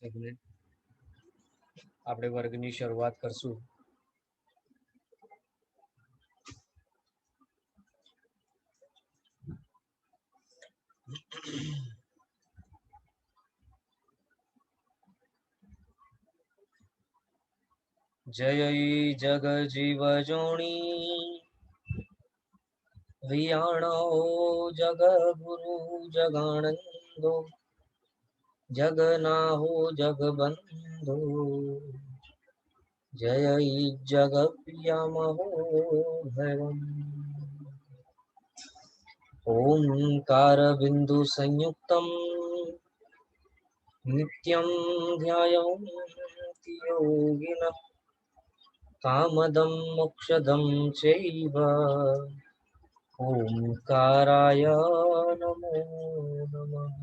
એક મિનિટ આપણે વર્ગની શરૂઆત કરશું. જય જગ જીવ જોણી વિયાણો જગ ગુરુ જગાનંદો જગના હો જગ બંધો જય જગ પિયામહો ભૈરમ ઓમકાર બિંદુ સંયુક્તમ નિત્યમ ધ્યાયન્તિ યોગિનઃ કામદમ મોક્ષદમ ચૈવ ઓમકારાય નમો નમઃ.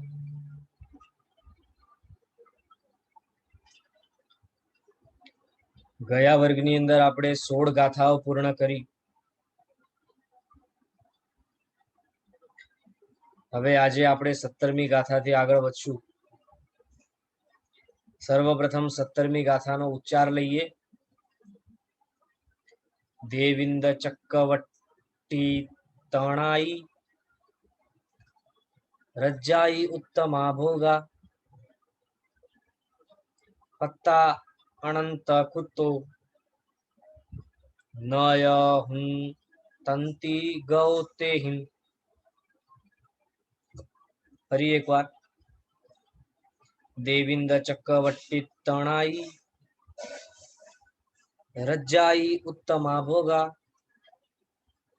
ગયા વર્ગની અંદર આપણે 16 ગાથાઓ પૂર્ણ કરી. હવે આજે આપણે 17મી ગાથાથી આગળ વધશું. સર્વપ્રથમ 17મી ગાથાનો ઉચ્ચાર લઈએ. દેવિંદ ચક્કવટ્ટી તણાઈ રજ્જાઈ ઉત્તમા ભોગા પત્તા અનંત કુતો નય હું તંતિ ગૌતેહિમ. ફરી એકવાર. દેવિંદ ચક્કવટ્ટી તણાઈ રજ્જાઈ ઉત્તમા ભોગા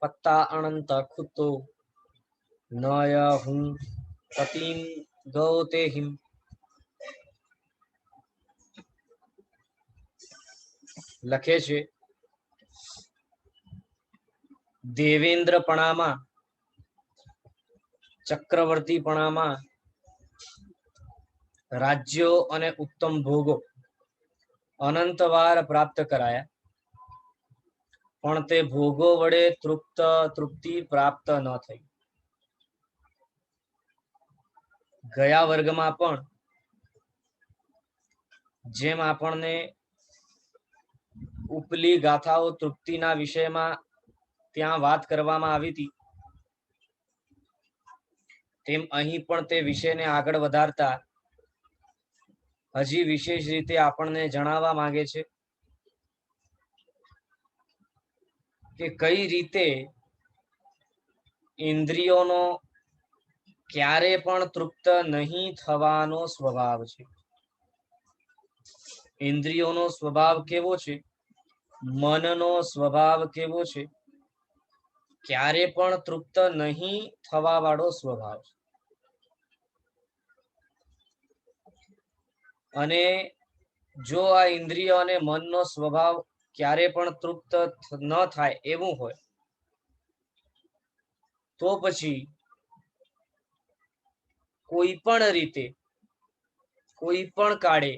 પત્તા અનંત કુતો નય હું પતિમ ગૌતેહિમ. લખે છે દેવેન્દ્રપણામાં ચક્રવર્તીપણામાં રાજ્યો અને ઉત્તમ ભોગો અનંતવાર પ્રાપ્ત કરાયા, પણ તે ભોગો વડે તૃપ્તિ પ્રાપ્ત ન થઈ. ગયા વર્ગમાં પણ જેમ આપણને ઉપલી ગાથાઓ તૃપ્તિના વિષયમાં ત્યાં વાત કરવામાં આવી હતી, તેમ અહીં પણ તે વિષયને આગળ વધારતા હજી વિશેષ રીતે આપણને જણાવવા માંગે છે કે કઈ રીતે ઇન્દ્રિયોનો ક્યારે પણ તૃપ્ત નહીં થવાનો સ્વભાવ છે. ઇન્દ્રિયોનો સ્વભાવ કેવો છે, મનનો સ્વભાવ કેવો છે, ક્યારે પણ તૃપ્ત નહીં થવા વાળો સ્વભાવ છે. અને જો આ ઇન્દ્રિય અને મનનો સ્વભાવ ક્યારે પણ તૃપ્ત ન થાય એવું હોય તો પછી કોઈ પણ રીતે કોઈ પણ કાળે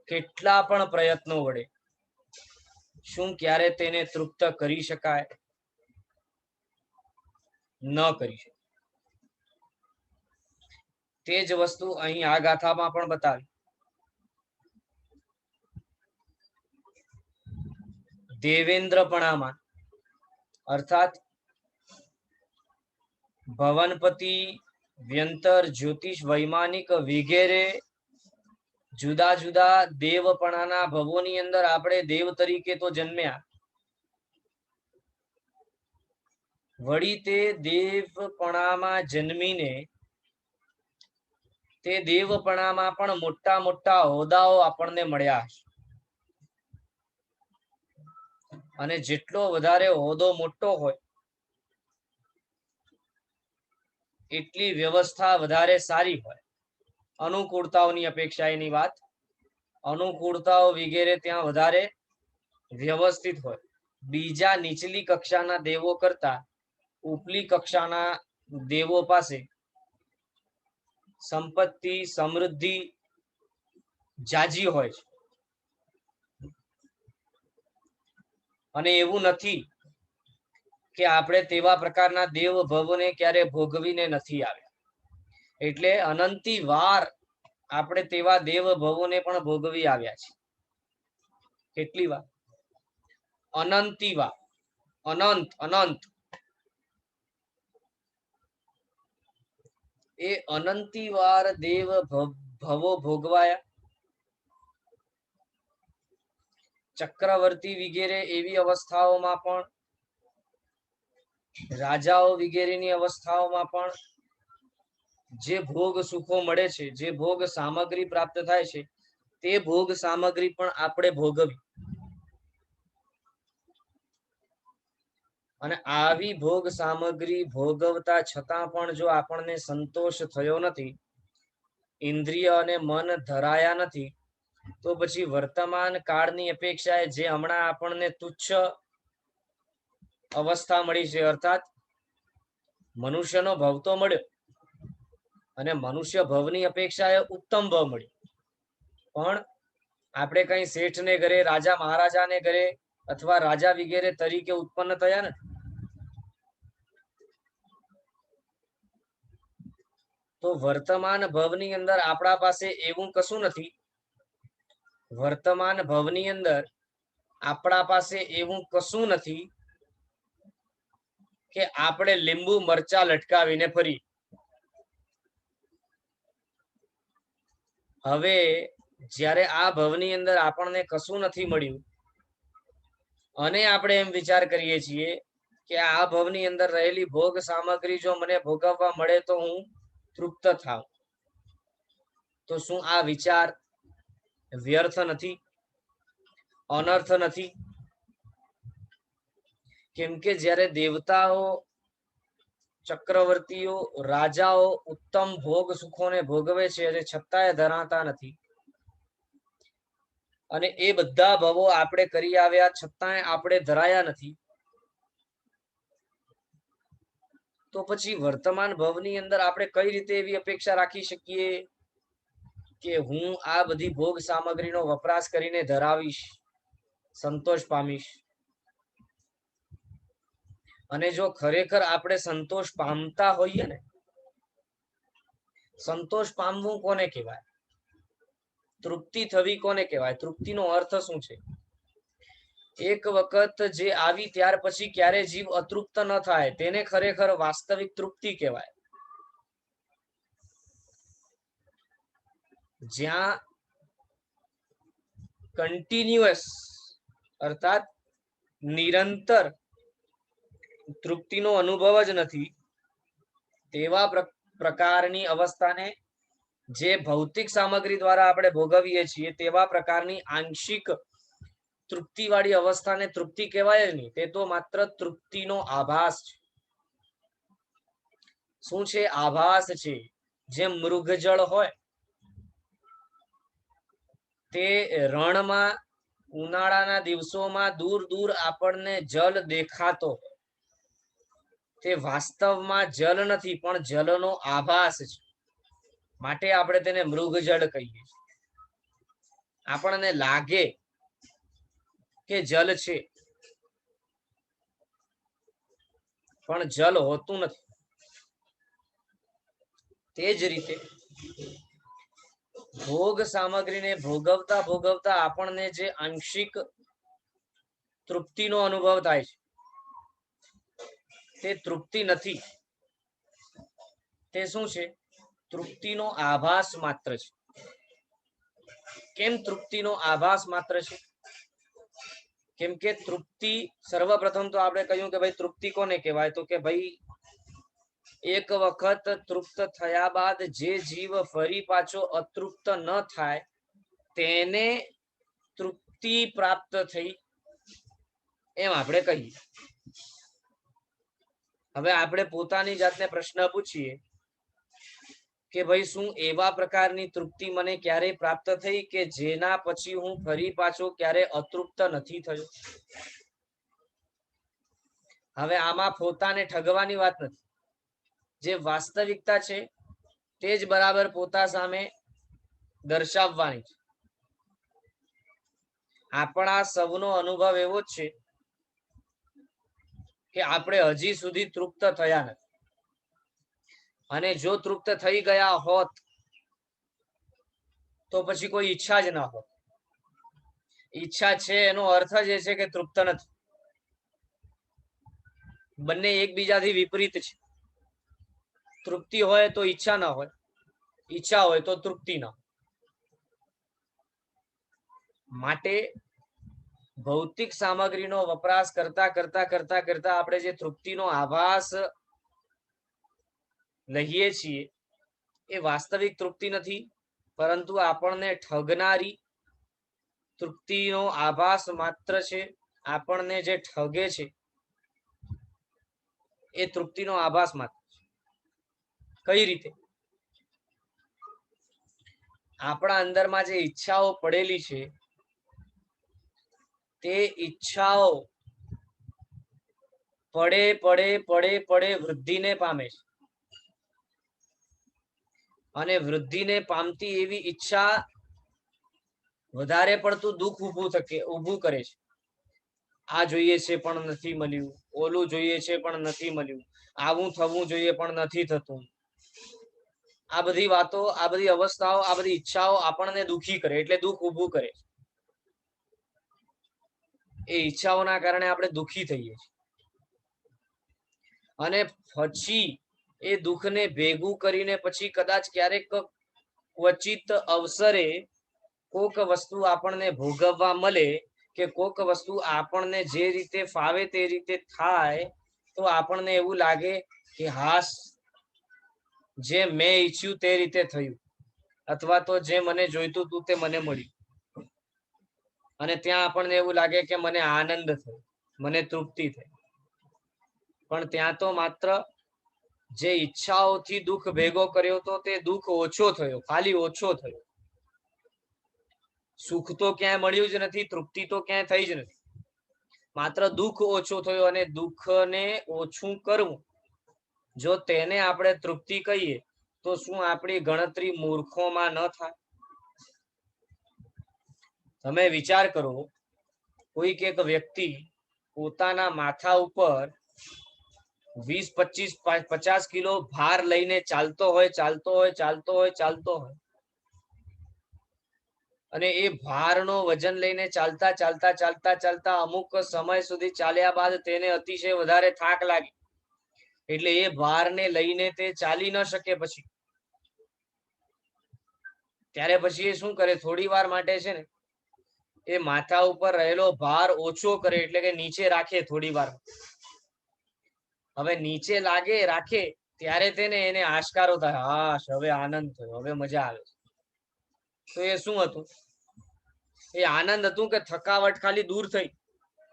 કેટલા પણ પ્રયત્નો વડે શું ક્યારે તેને તૃપ્ત કરી શકાય? ન કરી શકાય. તે જ વસ્તુ અહીં આ ગાથામાં પણ બતાવી. દેવેન્દ્રપણામાં અર્થાત ભવનપતિ, વ્યંતર, જ્યોતિષ, વૈમાનિક વગેરે જુદા જુદા દેવપણાના ભવોની અંદર આપણે દેવ તરીકે તો જન્મ્યા, વળી તે દેવપણામાં જન્મીને તે દેવપણામાં પણ મોટા મોટા હોદ્દાઓ આપણને મળ્યા છે. અને જેટલો વધારે હોદ્દો મોટો હોય એટલી વ્યવસ્થા વધારે સારી હોય. અનુકૂળતાઓની અપેક્ષા એની વાત. અનુકૂળતાઓ વગેરે ત્યાં વધારે વ્યવસ્થિત હોય. બીજા નીચલી કક્ષાના દેવો કરતા ઉપલી કક્ષાના દેવો પાસે સંપત્તિ, સમૃદ્ધિ જાજી હોય છે. અને એવું નથી કે આપણે તેવા પ્રકારના દેવ ભવોને ક્યારે ભોગવીને નથી આવ્યા. એટલે અનંતી વાર આપણે તેવા દેવ ભવોને પણ ભોગવી આવ્યા છે. કેટલી વાર? અનંતી વાર. અનંત અનંત. એ અનંતી વાર દેવ ભવો ભોગવાયા. ચક્રવર્તી વગેરે એવી અવસ્થાઓમાં પણ, રાજાઓ વગેરેની અવસ્થાઓમાં પણ જે ભોગ સુખો મળે છે, જે ભોગ સામગ્રી પ્રાપ્ત થાય છે, તે ભોગ સામગ્રી પણ આપણે ભોગવી. અને આવી ભોગ સામગ્રી ભોગવતા છતાં પણ જો આપણને સંતોષ થયો નથી, ઇન્દ્રિય અને મન ધરાયા નથી, તો પછી વર્તમાન કાળની અપેક્ષાએ જે હમણાં આપણને તુચ્છ અવસ્થા મળી છે, અર્થાત મનુષ્યનો ભવ તો મળ્યો અને મનુષ્ય ભવની અપેક્ષાએ ઉત્તમ ભવ મળ્યો, પણ આપણે કઈ શેઠને ઘરે, રાજા મહારાજાને ઘરે અથવા રાજા વગેરે તરીકે ઉત્પન્ન થયા નથી. તો વર્તમાન ભવની અંદર આપણા પાસે એવું કશું નથી. વર્તમાન ભવની અંદર આપણા પાસે એવું કશું નથી કે આપણે લીંબુ મરચા લટકાવીને ફરી. હવે જ્યારે આ ભવની અંદર આપણને કશું નથી મળ્યું અને આપણે એમ વિચાર કરીએ છીએ કે આ ભવની અંદર રહેલી ભોગ સામગ્રી જો મને ભોગવવા મળે તો હું તૃપ્ત થાવ, તો શું આ વિચાર વ્યર્થ નથી? અનર્થ નથી? કેમ કે જ્યારે દેવતાઓ, ચક્રવર્તીઓ, રાજાઓ ઉત્તમ ભોગ સુખોને ભોગવે છે અને છતાંય ધરાતા નથી, અને એ બધા ભવો આપણે કરી આવ્યા છતાંય આપણે ધરાયા નથી, તો પછી વર્તમાન ભવની અંદર આપણે કઈ રીતે એવી અપેક્ષા રાખી શકીએ કે હું આ બધી ભોગ સામગ્રીનો વપરાશ કરીને ધરાવીશ, સંતોષ પામીશ? અને જો ખરેખર આપણે સંતોષ પામતા હોઈએ ને, સંતોષ પામવું કોને કહેવાય? તૃપ્તિ થવી કોને કહેવાય? તૃપ્તિનો અર્થ શું છે? એક વખત જે આવી ત્યાર પછી ક્યારે જીવ અતૃપ્ત ન થાય તેને ખરેખર વાસ્તવિક તૃપ્તિ કહેવાય. જ્યાં કન્ટિન્યુઅસ અર્થાત નિરંતર તૃપ્તિનો અનુભવ જ નથી, તેવા પ્રકારની અવસ્થાને જે ભૌતિક સામગ્રી દ્વારા આપણે ભોગવીએ છીએ તેવા પ્રકારની આંશિક તૃપ્તિવાળી અવસ્થાને તૃપ્તિ કહેવાય જ નહીં. તે તો માત્ર તૃપ્તિનો આભાસ છે. શું છે? આભાસ છે. જેમ મૃગજળ હોય, તે રણમાં ઉનાળાના દિવસોમાં દૂર દૂર આપણને જલ દેખાતો, તે વાસ્તવમાં જલ નથી પણ જલનો આભાસ છે, માટે આપણે તેને મૃગજળ કહીએ. આપણને લાગે કે જલ છે પણ જલ હોતું નથી. તે જ રીતે ભોગ સામગ્રીને ભોગવતા ભોગવતા આપણને જે આંશિક તૃપ્તિનો અનુભવ થાય છે, તે તૃપ્તિ નથી. તે શું છે? તૃપ્તિનો આભાસ માત્ર છે. કેમ તૃપ્તિનો આભાસ માત્ર છે? કેમ કે તૃપ્તિ, સર્વપ્રથમ તો આપણે કહ્યું કે ભાઈ તૃપ્તિ કોને કહેવાય? તો કે ભાઈ એક વખત તૃપ્ત થયા બાદ જે જીવ ફરી પાછો અતૃપ્ત ન થાય તેને તૃપ્તિ પ્રાપ્ત થઈ એમ આપણે કહીએ. હવે આપણે પોતાની જાતને પ્રશ્ન પૂછીએ કે ભાઈ શું એવા પ્રકારની તૃપ્તિ મને ક્યારેય પ્રાપ્ત થઈ કે જેના પછી હું ફરી પાછો ક્યારે અતૃપ્ત નથી થયો? હવે આમાં પોતાને ઠગવાની વાત નથી. જે વાસ્તવિકતા છે તે જ બરાબર પોતા સામે દર્શાવવાની છે. આપણા સૌનો અનુભવ એવો જ છે કે આપણે હજી સુધી તૃપ્ત થયા નથી, અને જો તૃપ્ત થઈ ગયા હોત તો પછી કોઈ ઈચ્છા જ ના હોય. ઈચ્છા છે એનો અર્થ જ એ છે કે તૃપ્ત નથી. બંને એકબીજાથી વિપરીત છે. તૃપ્તિ હોય તો ઈચ્છા ના હોય, ઈચ્છા હોય તો તૃપ્તિ ના હોય. માટે ભૌતિક સામગ્રીનો વપરાશ કરતા કરતા કરતા કરતા આપણે જે તૃપ્તિનો આભાસ લઈએ છીએ એ વાસ્તવિક તૃપ્તિ નથી, પરંતુ આપણને ઠગનારી તૃપ્તિનો આભાસ માત્ર છે. આપણને જે ઠગે છે એ તૃપ્તિનો આભાસ માત્ર છે. કઈ રીતે? આપણા અંદરમાં જે ઈચ્છાઓ પડેલી છે તે ઈચ્છાઓ પડે પડે પડે પડે વૃદ્ધિને પામે છે. અને વૃદ્ધિને પામતી એવી ઈચ્છા વધારે પડતું દુઃખ ઊભું કરે છે. આ જોઈએ છે પણ નથી મળ્યું, ઓલું જોઈએ છે પણ નથી મળ્યું, આવું થવું જોઈએ પણ નથી થતું. આ બધી વાતો, આ બધી અવસ્થાઓ, આ બધી ઈચ્છાઓ આપણને દુઃખી કરે, એટલે દુઃખ ઊભું કરે. એ ઈચ્છાઓના કારણે આપણે દુઃખી થઈએ છીએ. અને પછી એ દુઃખને ભેગું કરીને પછી કદાચ ક્યારેક ક્વચિત અવસરે કોક વસ્તુ આપણને ભોગવવા મળે કે કોક વસ્તુ આપણને જે રીતે ફાવે તે રીતે થાય તો આપણને એવું લાગે કે હાસ, જે મેં ઈચ્છ્યું તે રીતે થયું, અથવા તો જે મને જોઈતું હતું તે મને મળ્યું. અને ત્યાં આપણને એવું લાગે કે મને આનંદ થયો, મને તૃપ્તિ થઈ. પણ ત્યાં તો માત્ર જે ઈચ્છાઓથી દુઃખ ભેગો કર્યો હતો તે દુઃખ ઓછો થયો, ખાલી ઓછો થયો. સુખ તો ક્યાંય મળ્યું જ નથી, તૃપ્તિ તો ક્યાંય થઈ જ નથી. માત્ર દુઃખ ઓછો થયો. અને દુઃખને ઓછું કરવું, જો તેને આપણે તૃપ્તિ કહીએ તો શું આપણી ગણતરી મૂર્ખોમાં ન થાય? તમે વિચાર કરો, કોઈક એક વ્યક્તિ પોતાના માથા ઉપર 20, 25, 50 કિલો ભાર લઈને ચાલતો હોય. અને એ ભારનો વજન લઈને ચાલતા અમુક સમય સુધી ચાલ્યા બાદ તેને અતિશય વધારે થાક લાગે. એટલે એ ભારને લઈને તે ચાલી ન શકે. પછી ત્યારે પછી એ શું કરે? થોડી વાર માટે છે ને એ માથા ઉપર રહેલો ભાર ઓછો કરે, એટલે કે નીચે રાખે થોડી વાર. હવે નીચે રાખે ત્યારે એને આશકારો થાય, હાશ, હવે આનંદ થયો, હવે મજા આવે. તો એ શું હતું? એ આનંદ હતું કે થકાવટ ખાલી દૂર થઈ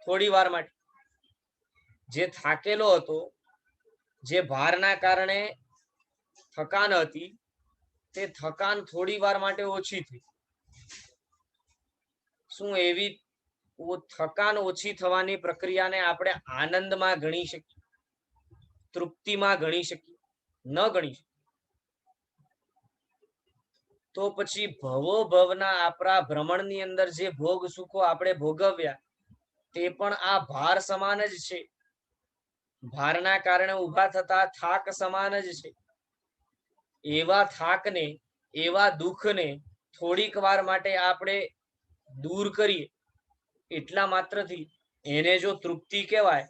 થોડી વાર માટે. જે થાકેલો હતો, જે ભારના કારણે થકાન હતી, તે થકાન થોડી વાર માટે ઓછી થઈ. શું એવી થકાન ઓછી થવાની પ્રક્રિયાને આપણે આનંદમાં ગણી શકીએ? તૃપ્તિમાં ગણી શકીએ? ન ગણી શકીએ. તો પછી ભવોભવના આપણા ભ્રમણની અંદર જે ભોગ સુખો આપણે ભોગવ્યા તે પણ આ ભાર સમાન જ છે. ભારના કારણે ઊભા થતા થાક સમાન જ છે. એવા થાકને, એવા દુઃખને થોડીક વાર માટે આપણે દૂર કરીએ એટલા માત્રથી એને જો તૃપ્તિ કહેવાય,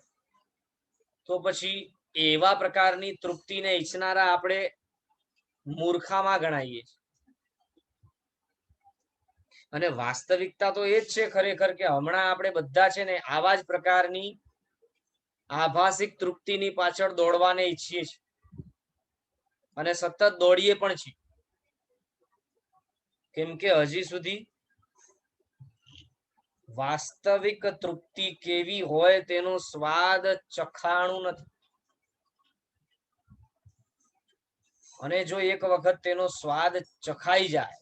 તો પછી એવા પ્રકારની તૃપ્તિને ઈચ્છનારા આપણે મૂર્ખામાં ગણાઈએ. અને વાસ્તવિકતા તો એ જ છે ખરેખર કે હમણાં આપણે બધા છે ને આવા જ પ્રકારની આભાસિક તૃપ્તિની પાછળ દોડવાને ઈચ્છીએ છીએ. અને સતત દોડીએ પણ છીએ. કેમ કે હજી સુધી વાસ્તવિક તૃપ્તિ કેવી હોય તેનો સ્વાદ ચખાણું નથી. અને જો એક વખત તેનો સ્વાદ ચખાઈ જાય,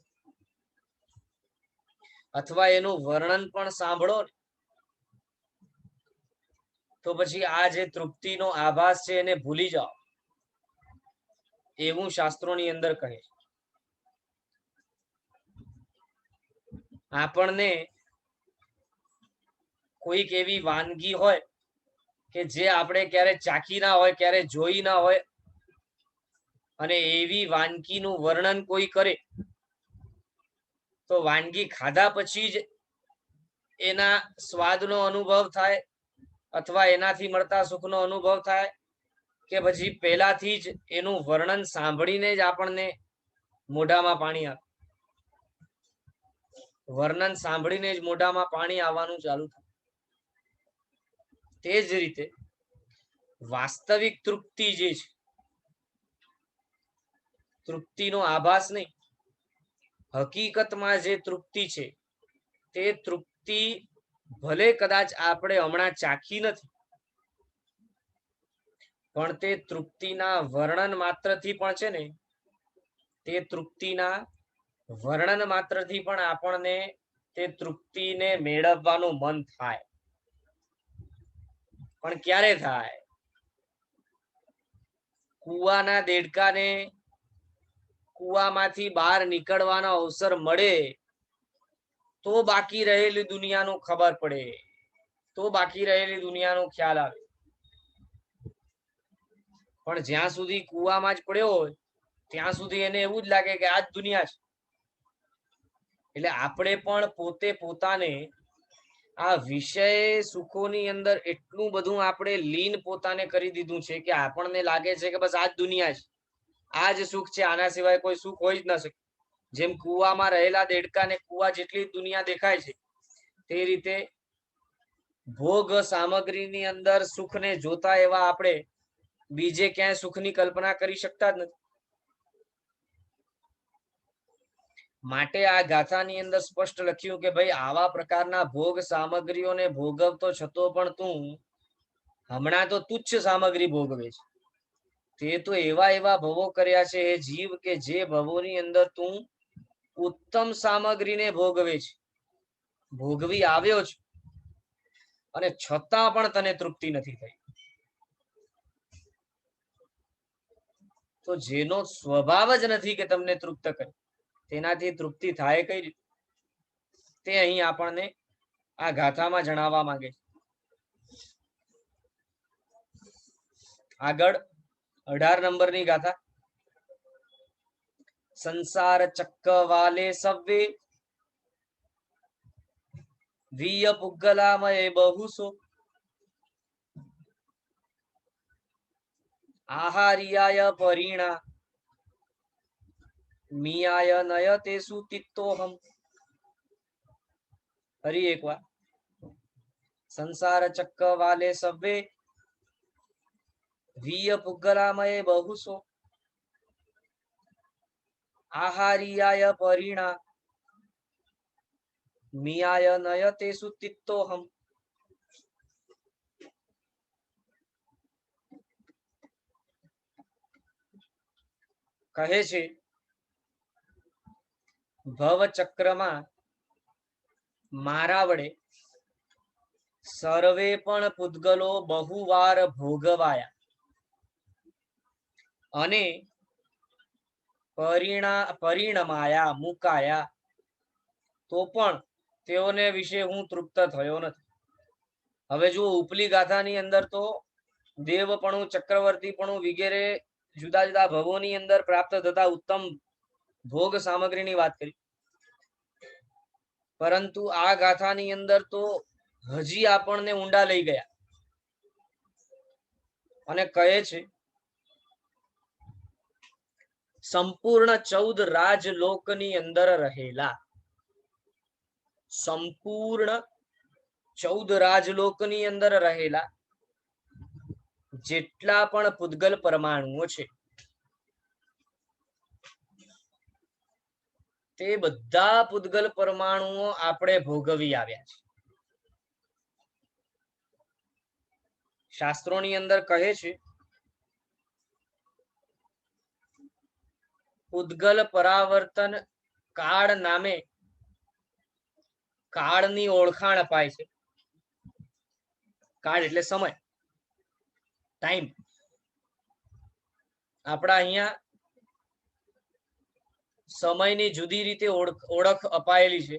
અથવા એનું વર્ણન પણ સાંભળો, તો પછી આ જે તૃપ્તિનો આભાસ છે એને ભૂલી જાઓ, એવું શાસ્ત્રોની અંદર કહે છે. આપણને કોઈક એવી વાનગી હોય કે જે આપણે ક્યારે ચાખી ના હોય, ક્યારે જોઈ ના હોય, અને એવી વાનગીનું વર્ણન કોઈ કરે તો વાનગી ખાધા પછી જ એના સ્વાદનો અનુભવ થાય અથવા એનાથી મળતા સુખનો અનુભવ થાય કે પછી પહેલાથી જ એનું વર્ણન સાંભળીને જ આપણને મોઢામાં પાણી આવે? વર્ણન સાંભળીને જ મોઢામાં પાણી આવવાનું ચાલુ થાય. તે જ રીતે વાસ્તવિક તૃપ્તિ જે છે, તૃપ્તિનો આભાસ નહીં, હકીકતમાં જે તૃપ્તિ છે તે તૃપ્તિ ભલે કદાચ આપણે હમણાં ચાખી નથી, પણ તે તૃપ્તિના વર્ણન માત્રથી પણ છે ને, તે તૃપ્તિના વર્ણન માત્રથી પણ આપણને તે તૃપ્તિને મેળવવાનું મન થાય. પણ ક્યારે થાય? કુવાના દેડકાને કુવામાંથી બહાર નીકળવાનો અવસર મળે તો બાકી રહેલી દુનિયાનું ખબર પડે, તો બાકી રહેલી દુનિયાનો ખ્યાલ આવે. પણ જ્યાં સુધી કુવામાં જ પડ્યો હોય ત્યાં સુધી એને એવું જ લાગે કે આ જ દુનિયા છે. એટલે આપણે પણ પોતે પોતાને આ વિષય સુખોની અંદર એટલું બધું આપણે લીન પોતાને કરી દીધું છે કે આપણને લાગે છે કે બસ આ જ દુનિયા છે, આ જ સુખ છે, આના સિવાય કોઈ સુખ હોય જ ન શકે. જેમ કુવામાં રહેલા દેડકાને કુવા જેટલી દુનિયા દેખાય છે, તે રીતે ભોગ સામગ્રીની અંદર સુખને જોતા એવા આપણે બીજે ક્યાંય સુખની કલ્પના કરી શકતા જ નથી. માટે આ ગાથાની અંદર સ્પષ્ટ લખ્યું કે ભાઈ આવા પ્રકારના ભોગ સામગ્રીઓને ભોગવતો છતો પણ તું હમણાં તો તુચ્છ સામગ્રી ભોગવે છે. તે તો એવા એવા ભવો કર્યા છે એ જીવ કે જે ભવોની અંદર તું ઉત્તમ સામગ્રીને ભોગવે છે, ભોગવી આવ્યો છે, અને છતાં પણ તને તૃપ્તિ નથી થઈ. તો જેનો સ્વભાવ જ નથી કે તમને તૃપ્ત કરે, તેનાથી તૃપ્તિ થાય કઈ રીતે? તે અહીં આપણને આ ગાથામાં જણાવવા માંગે છે. આગળ 18 નંબરની ગાથા. સંસાર ચક્કવાલે સવ્વે વીય પુગ્ગલામય બહુસો આહાર્યાય પરિણા મિયાય નયતેષુ તિત્તોહમ. ફરી એકવાર. સંસાર ચક્કવાલે સવ્વે વીય પુગ્ગલામય બહુસો આહાર્યાય પરિણા મિયાય નયતેષુ તિત્તોહમ. કહે છે ભવચક્રમાં મારા વડે સર્વે પણ પૂતગલો બહુવાર ભોગવાયા અને પરિણમાયા, મુકાયા, તો પણ તેઓને વિશે હું તૃપ્ત થયો નથી. હવે જો ઉપલી ગાથાની અંદર તો દેવપણું, ચક્રવર્તીપણું વગેરે જુદા જુદા ભવોની અંદર પ્રાપ્ત થતા ઉત્તમ ભોગ સામગ્રીની વાત કરી, પરંતુ આ ગાથાની અંદર તો હજી આપણને ઊંડા લઈ ગયા અને કહે છે સંપૂર્ણ 14 રાજલોકની અંદર રહેલા, સંપૂર્ણ 14 રાજલોકની અંદર રહેલા જેટલા પણ પૂતગલ પરમાણુઓ છે તે બધા પૂતગલ પરમાણુઓ આપણે ભોગવી આવ્યા છે. શાસ્ત્રોની અંદર કહે છે પૂતગલ પરાવર્તન કાળ નામે કાળની ઓળખાણ અપાય છે. કાળ એટલે સમય, ટાઈમ. આપણા અહીંયા સમયની જુદી રીતે ઓળખ અપાયેલી છે.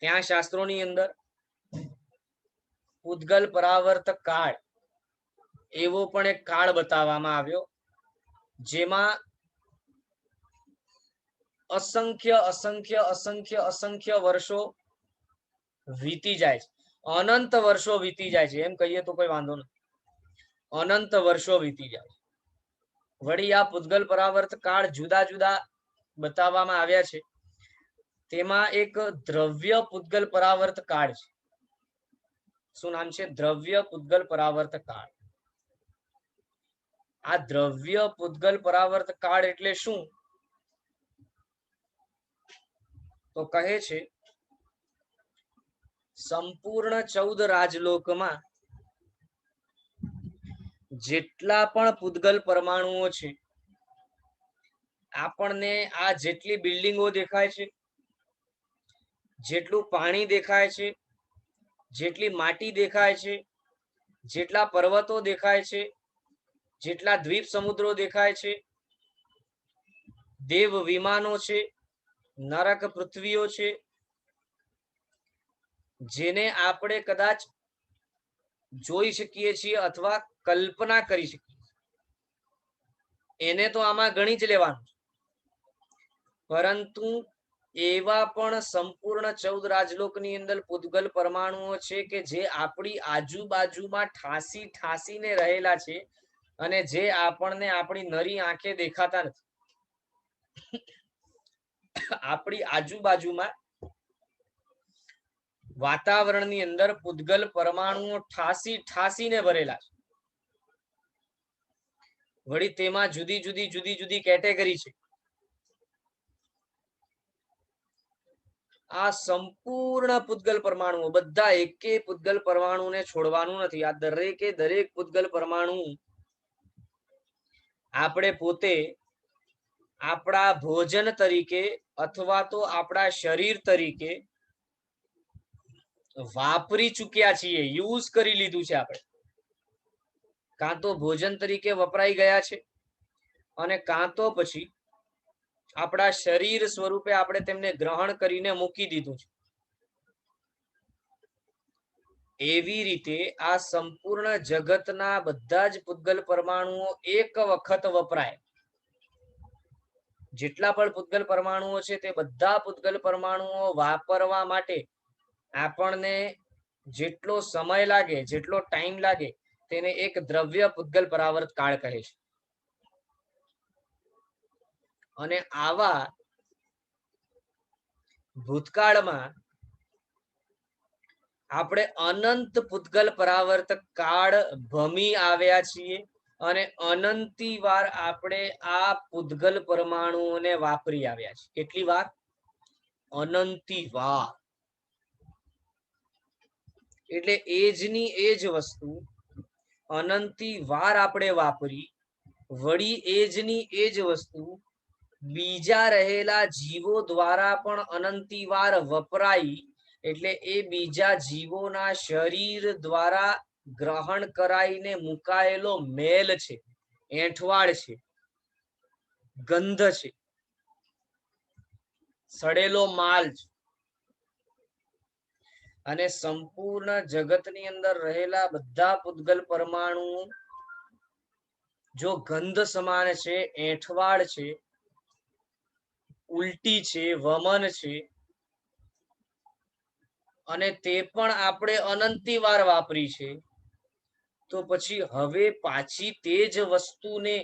ત્યાં શાસ્ત્રોની અંદર પૂતગલ પરાવર્તક કાળ એવો પણ એક કાળ બતાવવામાં આવ્યો જેમાં અસંખ્ય અસંખ્ય અસંખ્ય અસંખ્ય વર્ષો વીતી જાય છે, અનંત વર્ષો વીતી જાય છે, એમ કહીએ તો કોઈ વાંધો નથી. અનંત વર્ષો વીતી જાય. વળી આ પૂતગલ પરાવર્ત કાળ જુદા જુદા બતાવવામાં આવ્યા છે. તેમાં એક દ્રવ્ય પૂતગલ પરાવર્ત કાળ છે. શું નામ છે? દ્રવ્ય પૂતગલ પરાવર્ત કાળ. આ દ્રવ્ય પૂતગલ પરાવર્ત કાળ એટલે શું? તો કહે છે સંપૂર્ણ 14 રાજલોકમાં જેટલા પણ પૂતગલ પરમાણુઓ છે, આપણને આ જેટલી બિલ્ડિંગો દેખાય છે, જેટલું પાણી દેખાય છે, જેટલી માટી દેખાય છે, જેટલા પર્વતો દેખાય છે, જેટલા દ્વીપ સમુદ્રો દેખાય છે, દેવ વિમાનો છે, નરક પૃથ્વીઓ છે, જેને આપણે કદાચ જોઈ શકીએ છીએ અથવા કલ્પના કરી શકીએ, એને તો આમાં ગણી જ લેવાનું. પરંતુ એવા પણ સંપૂર્ણ 14 રાજલોકની અંદર પૂતગલ પરમાણુઓ છે કે જે આપણી આજુબાજુમાં ઠાસી ઠાસીને રહેલા છે અને જે આપણને આપણી નરી આંખે દેખાતા નથી. આપણી આજુબાજુમાં વાતાવરણની અંદર પૂતગલ પરમાણુઓ ઠાસી ઠાસીને ભરેલા છે. વળી તેમાં જુદી જુદી કેટેગરી છે. આ સંપૂર્ણ પૂતગલ પરમાણુઓ બધા એકે પૂતગલ પરમાણુને છોડવાનું નથી. આ દરેકે દરેક પૂતગલ પરમાણુ આપણે પોતે આપણા ભોજન તરીકે અથવા તો આપણા શરીર તરીકે વાપરી ચૂક્યા છીએ, યુઝ કરી લીધું છે. આપણે કાં તો ભોજન તરીકે વપરાઈ ગયા છે અને કાં તો પછી આપણા શરીર સ્વરૂપે આપણે તેમને ગ્રહણ કરીને મૂકી દીધું છે. એવી રીતે આ સંપૂર્ણ જગતના બધા જ પૂતગલ પરમાણુઓ એક વખત વપરાય. જેટલા પણ પૂતગલ પરમાણુઓ છે તે બધા પૂતગલ પરમાણુઓ વાપરવા માટે આપણને જેટલો સમય લાગે, જેટલો ટાઈમ લાગે, તેને એક દ્રવ્ય પૂતગલ પરાવર્ત કાળ કહે છે. અને આવા ભૂતકાળમાં આપણે અનંત પૂતગલ પરાવર્ત કાળ ભમી આવ્યા છીએ અને અનંતી વાર આપણે આ પૂતગલ પરમાણુઓને વાપરી આવ્યા છે. કેટલી વાર? અનંતી વાર. એટલે એજની એજ વસ્તુ અનંતી વાર આપણે વાપરી, વળી એજની એજ વસ્તુ બીજા રહેલા જીવો દ્વારા પણ અનંતી વાર વપરાઈ. એટલે એ બીજા જીવોના શરીર દ્વારા ગ્રહણ કરાઈને મુકાયેલો મેલ છે, એંઠવાડ છે, ગંધ છે, સડેલો માલ છે. અને સંપૂર્ણ જગતની અંદર રહેલા બધા પૂતગલ પરમાણુ જો ગંધ સમાન છે, એંઠવાડ છે, ઉલટી છે, વમન છે, અને તે પણ આપણે અનંતી વાર વાપરી છે, તો પછી હવે પાછી તે જ વસ્તુને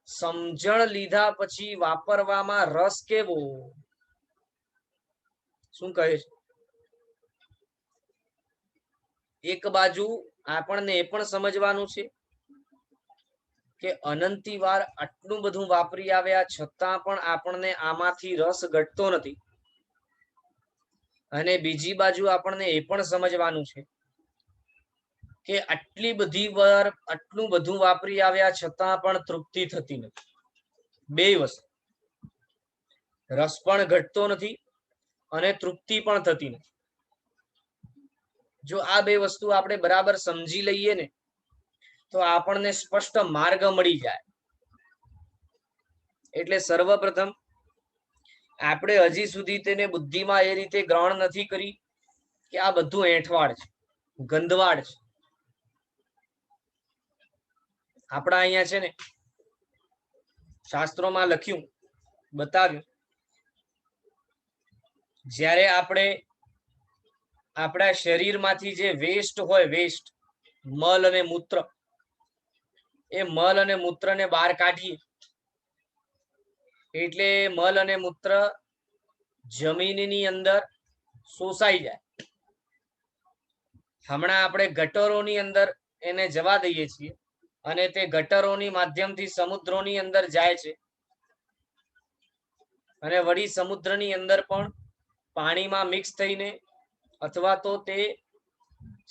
સમજણ લીધા પછી વાપરવામાં રસ કેવો? શું કહે છે? એક બાજુ આપણને એ પણ સમજવાનું છે કે અનંતી વાર આટલું બધું વાપરી આવ્યા છતાં પણ આપણને આમાંથી રસ ઘટતો નથી. અને બીજી બાજુ આપણને એ પણ સમજવાનું છે કે આટલી બધી વાર આટલું બધું વાપરી આવ્યા છતાં પણ તૃપ્તિ થતી નથી. બે વસ્તુ, રસ પણ ઘટતો નથી અને તૃપ્તિ પણ થતી નથી. જો આ બે વસ્તુ આપણે બરાબર સમજી લઈએ ને તો આપણને સ્પષ્ટ માર્ગ મળી જાય. એટલે સર્વપ્રથમ આપણે હજી સુધી તેને બુદ્ધિમાં એ રીતે ગ્રહણ નથી કરી કે આ બધું એંઠવાડ છે, ગંધવાડ છે. આપણા અહીંયા છે ને શાસ્ત્રોમાં લખ્યું, બતાવ્યું જ્યારે આપણે આપણા શરીરમાંથી જે વેસ્ટ હોય, વેસ્ટ મલ અને મૂત્ર, એ મલ અને મૂત્રને બહાર કાઢીએ એટલે મલ અને મૂત્ર જમીનની અંદર શોષાઈ જાય. હમણાં આપણે ગટરોની અંદર એને જવા દઈએ છીએ અને તે ગટરોની માધ્યમથી સમુદ્રોની અંદર જાય છે અને વળી સમુદ્રની અંદર પણ પાણીમાં મિક્સ થઈને અથવા તો તે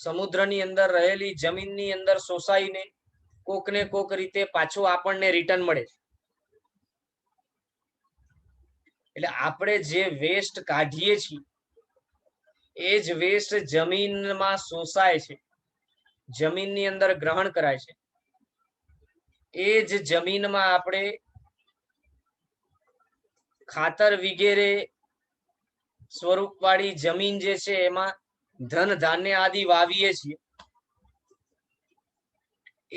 સમુદ્રની અંદર રહેલી જમીનની અંદર શોષાઈને કોક ને કોક રીતે પાછું આપણને રિટર્ન મળે. એટલે આપણે જે વેસ્ટ કાઢીએ છીએ એ જ વેસ્ટ જમીનમાં શોષાય છે, જમીનની અંદર ગ્રહણ કરાય છે. એ જ જમીનમાં આપણે ખાતર વગેરે સ્વરૂપવાળી જમીન જે છે એમાં ધન ધાન્ય આદિ વાવીએ છીએ.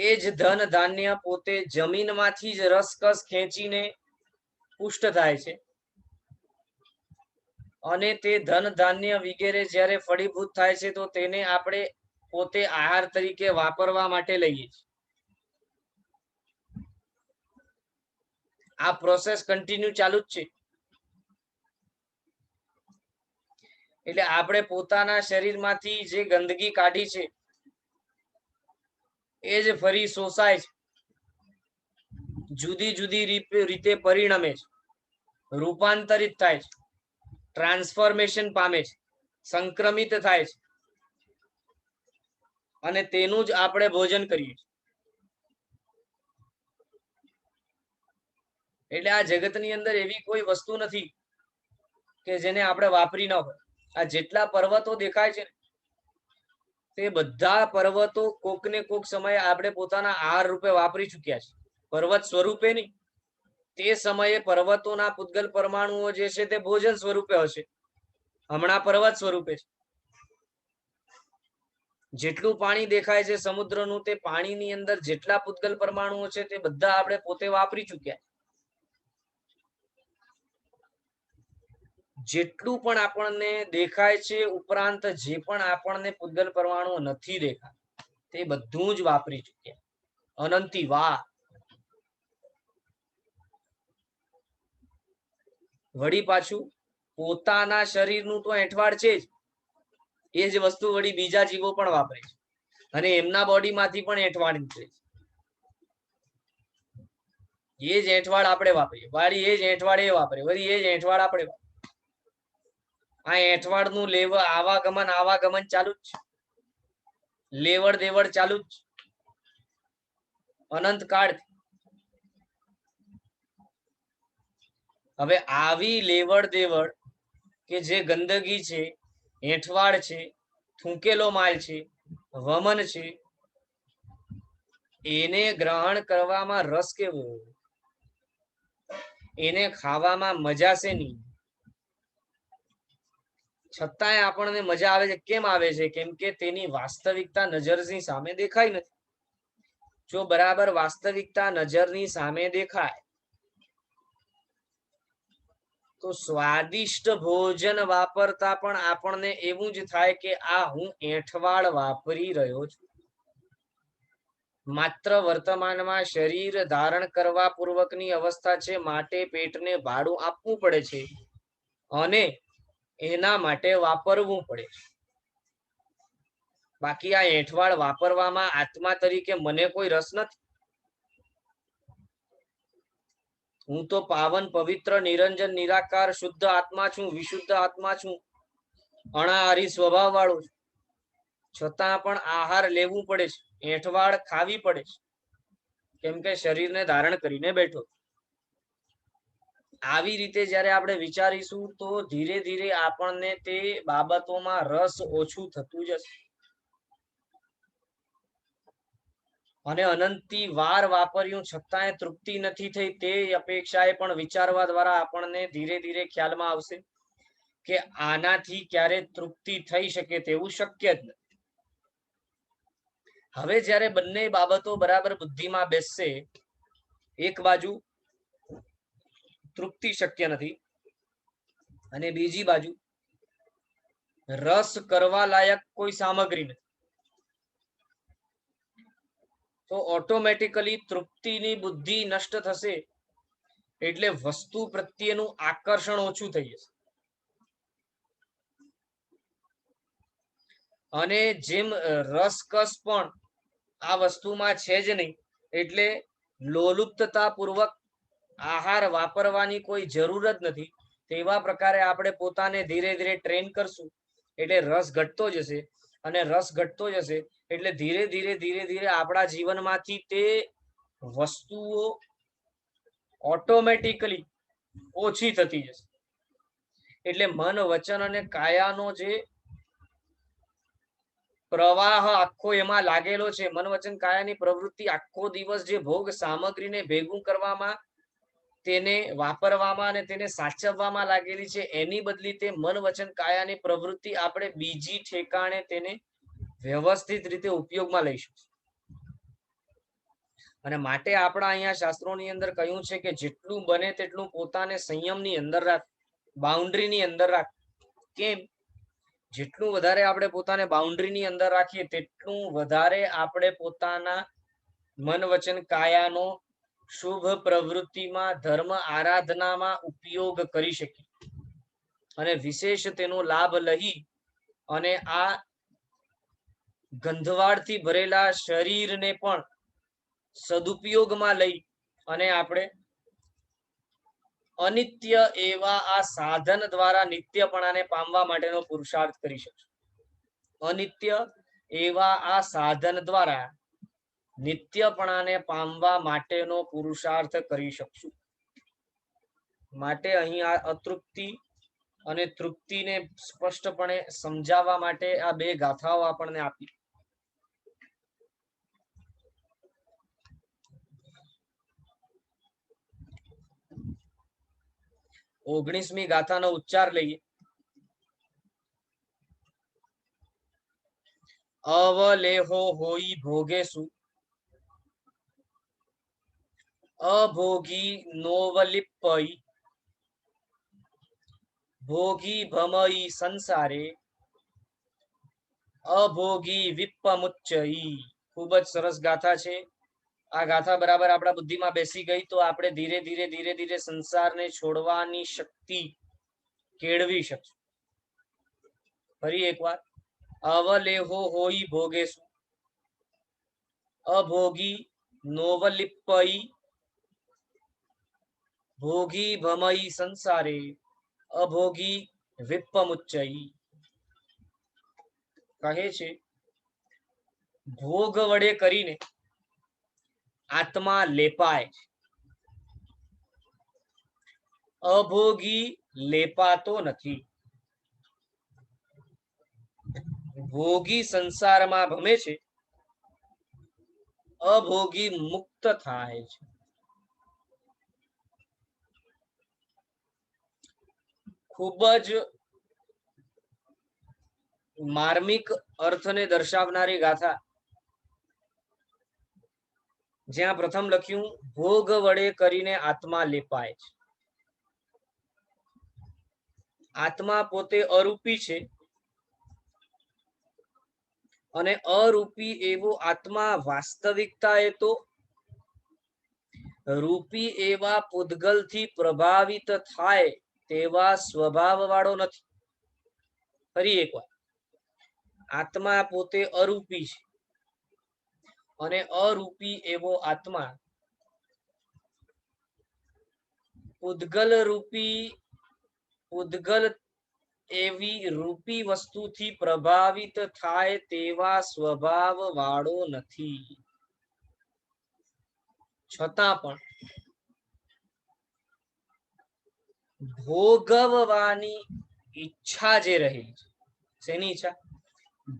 એ જ ધન ધાન્ય પોતે જમીનમાંથી જ રસકસ ખેંચીને પુષ્ટ થાય છે અને તે ધન ધાન્ય વગેરે જ્યારે ફળીભૂત થાય છે તો તેને આપણે પોતે આહાર તરીકે વાપરવા માટે લઈએ છીએ. આ પ્રોસેસ કન્ટિન્યુ ચાલુ જ છે. એટલે આપણે પોતાના શરીરમાંથી જે ગંદકી કાઢી છે એ જ ફરી શોષાય છે, જુદી જુદી રીતે પરિણમે છે, રૂપાંતરિત થાય છે, ટ્રાન્સફોર્મેશન પામે છે, સંક્રમિત થાય છે અને તેનું જ આપણે ભોજન કરીએ છીએ. એટલે આ જગતની અંદર એવી કોઈ વસ્તુ નથી કે જેને આપણે વાપરી ન હોય. આ જેટલા પર્વતો દેખાય છે તે બધા પર્વતો કોક ને કોક સમયે આપણે પોતાના આહાર રૂપે વાપરી ચુક્યા છે. પર્વત સ્વરૂપે નહીં, તે સમયે પર્વતોના પૂતગલ પરમાણુઓ જે છે તે ભોજન સ્વરૂપે હશે. હમણાં પર્વત સ્વરૂપે છે. જેટલું પાણી દેખાય છે સમુદ્રનું, તે પાણીની અંદર જેટલા પૂતગલ પરમાણુઓ છે તે બધા આપણે પોતે વાપરી ચુક્યા. જેટલું પણ આપણને દેખાય છે ઉપરાંત જે પણ આપણને પૂતગલ પરમાણુ નથી દેખાતા તે બધું જ વાપરી ચુક્યા, અનંતી વાર. વળી પાછું પોતાના શરીરનું તો એંઠવાડ છે જ, એ જ વસ્તુ વળી બીજા જીવો પણ વાપરે છે અને એમના બોડીમાંથી પણ એંઠવાડ નીકળે છે. એ જ એંઠવાડ આપણે વાપરીએ, વળી એ જ એંઠવાડ એ વાપરે, વળી એ જ એંઠવાડ આપણે વાપરીએ. આ એંઠવાડનું આવાગમન ચાલુ જ છે, લેવડ દેવડ ચાલુ જ અનંત કાળથી. હવે આવી લેવડ દેવડ કે જે ગંદકી છે, એંઠવાડ છે, થૂંકેલો માલ છે, વમન છે, એને ગ્રહણ કરવામાં રસ કેવો, એને ખાવામાં મજા શેની, છતાંય આપણને મજા આવે છે. કેમ આવે છે? કેમ કે તેની વાસ્તવિકતા નજરની સામે દેખાય નથી. જો બરાબર વાસ્તવિકતા નજરની સામે દેખાય તો સ્વાદિષ્ટ ભોજન વાપરતા પણ આપણને એવું જ થાય કે આ હું એંઠવાડ વાપરી રહ્યો છું. માત્ર વર્તમાનમાં શરીર ધારણ કરવા પૂર્વકની અવસ્થા છે, માટે પેટને ભાડું આપવું પડે છે અને એના માટે વાપરવું પડે છે. બાકી આ એંઠવાડ વાપરવામાં આત્મા તરીકે મને કોઈ રસ નથી. હું તો પાવન પવિત્ર નિરંજન નિરાકાર શુદ્ધ આત્મા છું, વિશુદ્ધ આત્મા છું, અણાહારી સ્વભાવ વાળો છું. છતાં પણ આહાર લેવું પડે છે, એંઠવાડ ખાવી પડે છે, કેમ કે શરીરને ધારણ કરીને બેઠો. આવી રીતે જ્યારે આપણે વિચારીશું તો ધીરે ધીરે આપણને તે બાબતોમાં રસ ઓછું થતું જશે અને અનંતી વાર વાપર્યું છતાંય તૃપ્તિ નથી થઈ તે અપેક્ષાએ પણ વિચારવા દ્વારા આપણને ધીરે ધીરે ખ્યાલમાં આવશે કે આનાથી ક્યારે તૃપ્તિ થઈ શકે તેવું શક્ય જ નથી. હવે જ્યારે બંને બાબતો બરાબર બુદ્ધિમાં બેસશે, એક બાજુ તૃપ્તિ શક્ય નથી અને બીજી બાજુ રસ કરવા લાયક કોઈ સામગ્રી નથી, તો ઓટોમેટિકલી તૃપ્તિની બુદ્ધિ નષ્ટ થશે, એટલે વસ્તુ પ્રત્યેનું આકર્ષણ ઓછું થઈ જશે. અને જેમ રસકસ પણ આ વસ્તુમાં છે જ નહીં, એટલે લોલુપ્તતા પૂર્વક આહાર વાપરવાની કોઈ જરૂર જ નથી. તેવા પ્રકારે આપણે પોતાને ધીરે ધીરે ટ્રેન કરશું એટલે રસ ઘટતો જશે, અને રસ ઘટતો જશે એટલે ધીરે ધીરે ધીરે ધીરે આપણા જીવનમાંથી તે વસ્તુઓ ઓટોમેટિકલી ઓછી થતી જશે. એટલે મન, વચન અને કાયાનો જે પ્રવાહ આખો એમાં લાગેલો છે, મન, વચન, કાયાની પ્રવૃત્તિ આખો દિવસ જે ભોગ સામગ્રીને ભેગું કરવામાં, તેને વાપરવામાં અને તેને સાચવવામાં લાગેલી છે, એની બદલી તે મન, વચન, કાયાની પ્રવૃત્તિ આપણે બીજી ઠેકાણે તેને વ્યવસ્થિત રીતે ઉપયોગમાં લઈશું. અને માટે આપણા અહીંયા શાસ્ત્રોની અંદર કહ્યું છે કે જેટલું બને તેટલું પોતાને સંયમની અંદર રાખ, બાઉન્ડ્રીની અંદર રાખ. કેમ? જેટલું વધારે આપણે પોતાને બાઉન્ડ્રીની અંદર રાખીએ તેટલું વધારે આપણે પોતાના મન, વચન, કાયાનો શુભ પ્રવૃત્તિમાં, ધર્મ આરાધનામાં ઉપયોગ કરી શકીએ અને વિશેષ તેનો લાભ લઈ અને આ ગંધવાળથી ભરેલા શરીરને પણ સદુપયોગમાં લઈ અને આપણે અનિત્ય એવા આ સાધન દ્વારા નિત્યપણાને પામવા માટેનો પુરુષાર્થ કરી શકશું. અનિત્ય એવા આ સાધન દ્વારા નિત્યપણાને પામવા માટેનો પુરુષાર્થ કરી શકશું. માટે અહીં આ અતૃપ્તિ અને તૃપ્તિને સ્પષ્ટપણે સમજાવવા માટે આ બે ગાથાઓ આપણને આપી. ઓગણીસમી ગાથાનો ઉચ્ચાર લઈએ. અવલેહો હોઈ ભોગેસુ, અભોગી નોવલિપ્પઈ, ભોગી ભમઈ સંસારે, અભોગી વિપ્પમુચ્ચઈ. ખૂબ જ સરસ ગાથા છે. આ ગાથા બરાબર આપણા બુદ્ધિમાં બેસી ગઈ તો આપણે ધીરે ધીરે ધીરે ધીરે સંસારને છોડવાની શક્તિ કેળવી શકશું. ફરી એકવાર. અવલેહો હોઈ ભોગેસુ, અભોગી નોવલિપ્પઈ, ભોગી ભમઈ સંસારે, અભોગી વિપ્પમુચ્ચઈ. કહે છે ભોગ વડે કરીને આત્મા લેપાય, અભોગી લેપાતો નથી. ભોગી સંસારમાં ભમે છે, અભોગી મુક્ત થાય છે. ખૂબ જ માર્મિક અર્થને દર્શાવનારી ગાથા. જ્યાં પ્રથમ લખ્યું ભોગ વડે કરીને આત્મા લેપાય છે. આત્મા પોતે અરૂપી છે અને અરૂપી એવો આત્મા વાસ્તવિકતા એ તો રૂપી એવા પૂતગલથી પ્રભાવિત થાય તેવા સ્વભાવ વાળો નથી. ફરી એકવાર. આત્મા પોતે અરૂપી છે અને અરૂપી એવો આત્મા પૂતગલ રૂપી, પૂતગલ એવી રૂપી વસ્તુથી પ્રભાવિત થાય તેવા સ્વભાવ વાળો નથી. છતાં પણ ભોગવવાની ઈચ્છા જે રહી છે. શેની ઈચ્છા?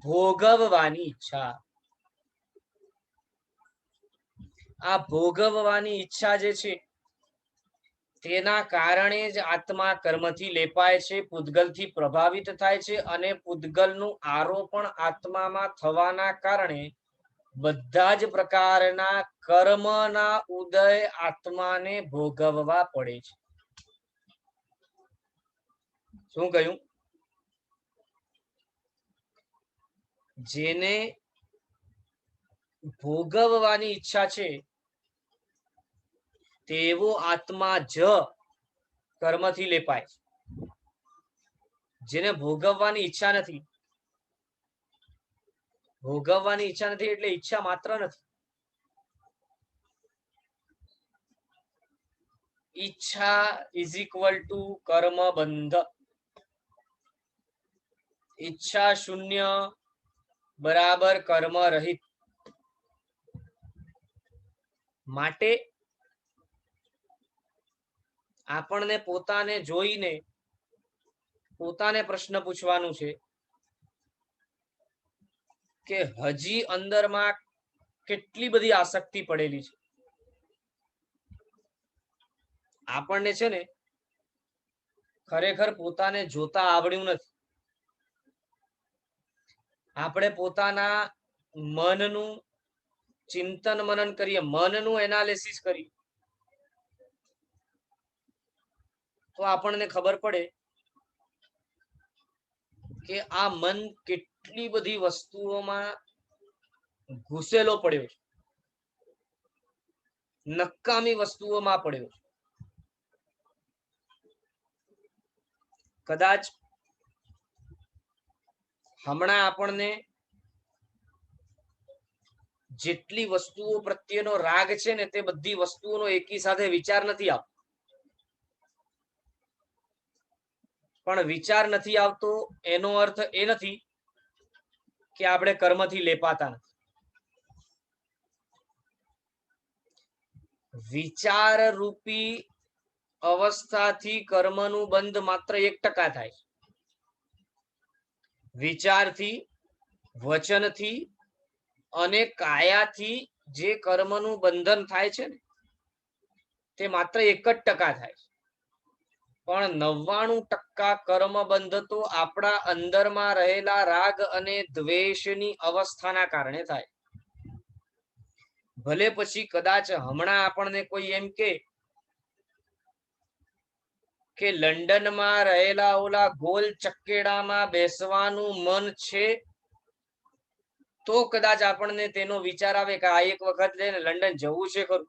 ભોગવવાની ઈચ્છા. આ ભોગવવાની ઈચ્છા જે છે તેના કારણે જ આત્મા કર્મથી લેપાય છે, પૂતગલથી પ્રભાવિત થાય છે અને પૂતગલનું આરોપણ આત્મામાં થવાના કારણે બધા જ પ્રકારના કર્મના ઉદય આત્માને ભોગવવા પડે છે. શું કહ્યું? જેને ભોગવવાની ઈચ્છા છે તેવો આત્મા જ કર્મથી લેપાય. જેને ભોગવવાની ઈચ્છા નથી, ભોગવવાની ઈચ્છા નથી એટલે ઈચ્છા માત્ર નથી. ઈચ્છા ઇઝ ઇક્વલ ટુ કર્મ બંધ. ઈચ્છા શૂન્ય બરાબર કર્મ રહિત. માટે આપણને પોતાને જોઈને પોતાને પ્રશ્ન પૂછવાનું છે કે હજી અંદરમાં કેટલી બધી આસક્તિ પડેલી છે. આપણને છે ને ખરેખર પોતાને જોતા આવડ્યું નથી. આપણે પોતાના મનનું ચિંતન મનન કરીએ, મનનું એનાલિસિસ કરીએ, તો આપણને ખબર પડે કે આ મન કેટલી બધી વસ્તુઓમાં ઘૂસેલો પડ્યો છે, નકામી વસ્તુઓમાં પડ્યો છે. કદાચ હમણાં આપણને જેટલી વસ્તુઓ પ્રત્યેનો રાગ છે ને તે બધી વસ્તુઓનો એકી સાથે વિચાર નથી આવતો. પણ વિચાર નથી આવતો એનો અર્થ એ નથી કે આપણે કર્મથી લેપાતા નથી. વિચાર રૂપી અવસ્થાથી કર્મનું બંધ માત્ર 1% થાય. વિચારથી, વચનથી અને કાયાથી જે કર્મનું બંધન થાય છે ને તે માત્ર 1% થાય. પણ 99% કર્મ બંધ તો આપણા અંદરમાં રહેલા રાગ અને દ્વેષની અવસ્થાના કારણે થાય. ભલે પછી કદાચ હમણાં આપણને કોઈ એમ કે લંડનમાં રહેલા ઓલા ગોલ ચક્કેડામાં બેસવાનું મન છે, તો કદાચ આપણને તેનો વિચાર આવે કે આ એક વખત લઈને લંડન જવું છે ખરું.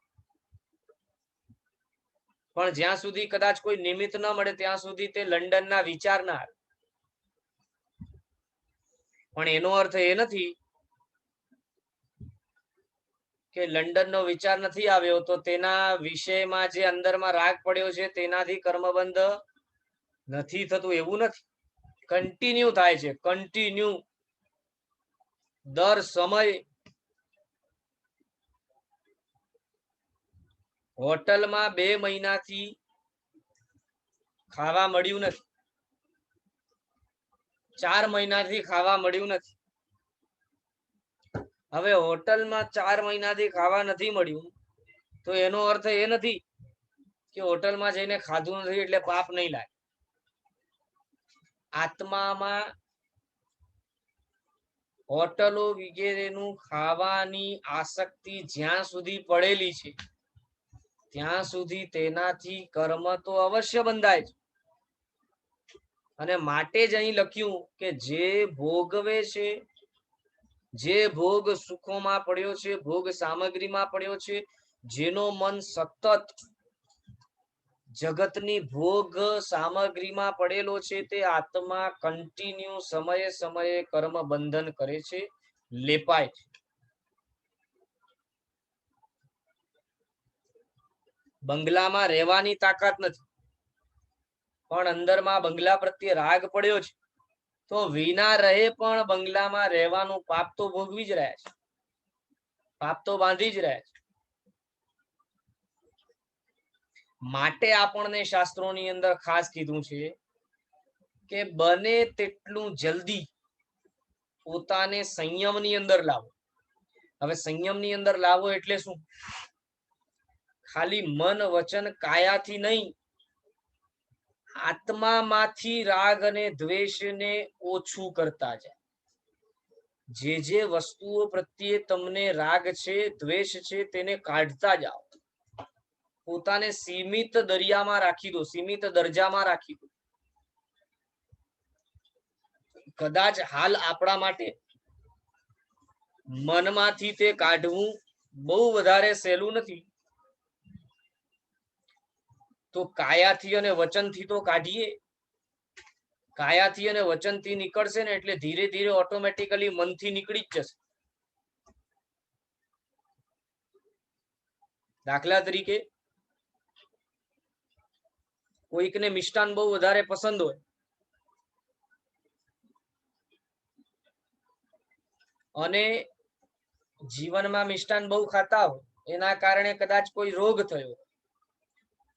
પણ જ્યાં સુધી કદાચ કોઈ નિમિત્ત ન મળે ત્યાં સુધી તે લંડનના વિચાર ના આવે. પણ એનો અર્થ એ નથી કે લંડનનો વિચાર નથી આવ્યો તો તેના વિષયમાં જે અંદરમાં રાગ પડ્યો છે તેનાથી કર્મબંધ નથી થતું, એવું નથી. કન્ટિન્યુ થાય છે, કન્ટિન્યુ. દર સમય હોટલમાં 2 મહિનાથી ખાવા મળ્યું નથી, 4 મહિનાથી ખાવા મળ્યું નથી. હવે હોટલમાં 4 મહિનાથી ખાવા નથી મળ્યું તો એનો અર્થ એ નથી કે હોટલમાં જઈને ખાધું નથી એટલે પાપ નહીં લાગે. આત્મામાં હોટલો વગેરેનું ખાવાની આસક્તિ જ્યાં સુધી પડેલી છે ત્યાં સુધી તેનાથી કર્મ તો અવશ્ય બંધાય છે. અને માટે જ અહીં લખ્યું કે જે ભોગવે છે, જે ભોગ સુખોમાં પડ્યો છે, ભોગ સામગ્રીમાં પડ્યો છે, જેનો મન સતત જગતની ભોગ સામગ્રીમાં પડેલો છે, તે આત્મા કન્ટિન્યુ સમયે સમયે કર્મ બંધન કરે છે, લેપાય છે. બંગલામાં રહેવાની તાકાત નથી, પણ અંદરમાં બંગલા પ્રત્યે રાગ પડ્યો છે, તો વિના રહે પણ બંગલામાં રહેવાનું પાપ તો ભોગવી જ રહ્યા છે, પાપ તો બાંધી જ રહ્યા છે. માટે આપણને શાસ્ત્રોની અંદર ખાસ કીધું છે કે બને તેટલું જલ્દી પોતાને સંયમની અંદર લાવો. હવે સંયમની અંદર લાવો એટલે શું? ખાલી મન, વચન, કાયાથી નહીં, આત્મામાંથી રાગ અને દ્વેષને ઓછું કરતા જાય. જે વસ્તુઓ પ્રત્યે તમને રાગ છે, દ્વેષ છે, તેને કાઢતા જાઓ. પોતાને સીમિત દરિયામાં રાખી દો, સીમિત દરજામાં રાખી દો. કદાચ હાલ આપણા માટે મનમાંથી તે કાઢવું બહુ વધારે સહેલું નથી. તો કાયાથી અને વચનથી તો કાઢીએ. કાયાથી અને વચનથી નીકળશે ને એટલે ધીરે ધીરે ઓટોમેટિકલી મનથી નીકળી જ જશે. દાખલા તરીકે કોઈકને મિષ્ટાન બહુ વધારે પસંદ હોય અને જીવનમાં મિષ્ટાન બહુ ખાતા હોય, એના કારણે કદાચ કોઈ રોગ થયો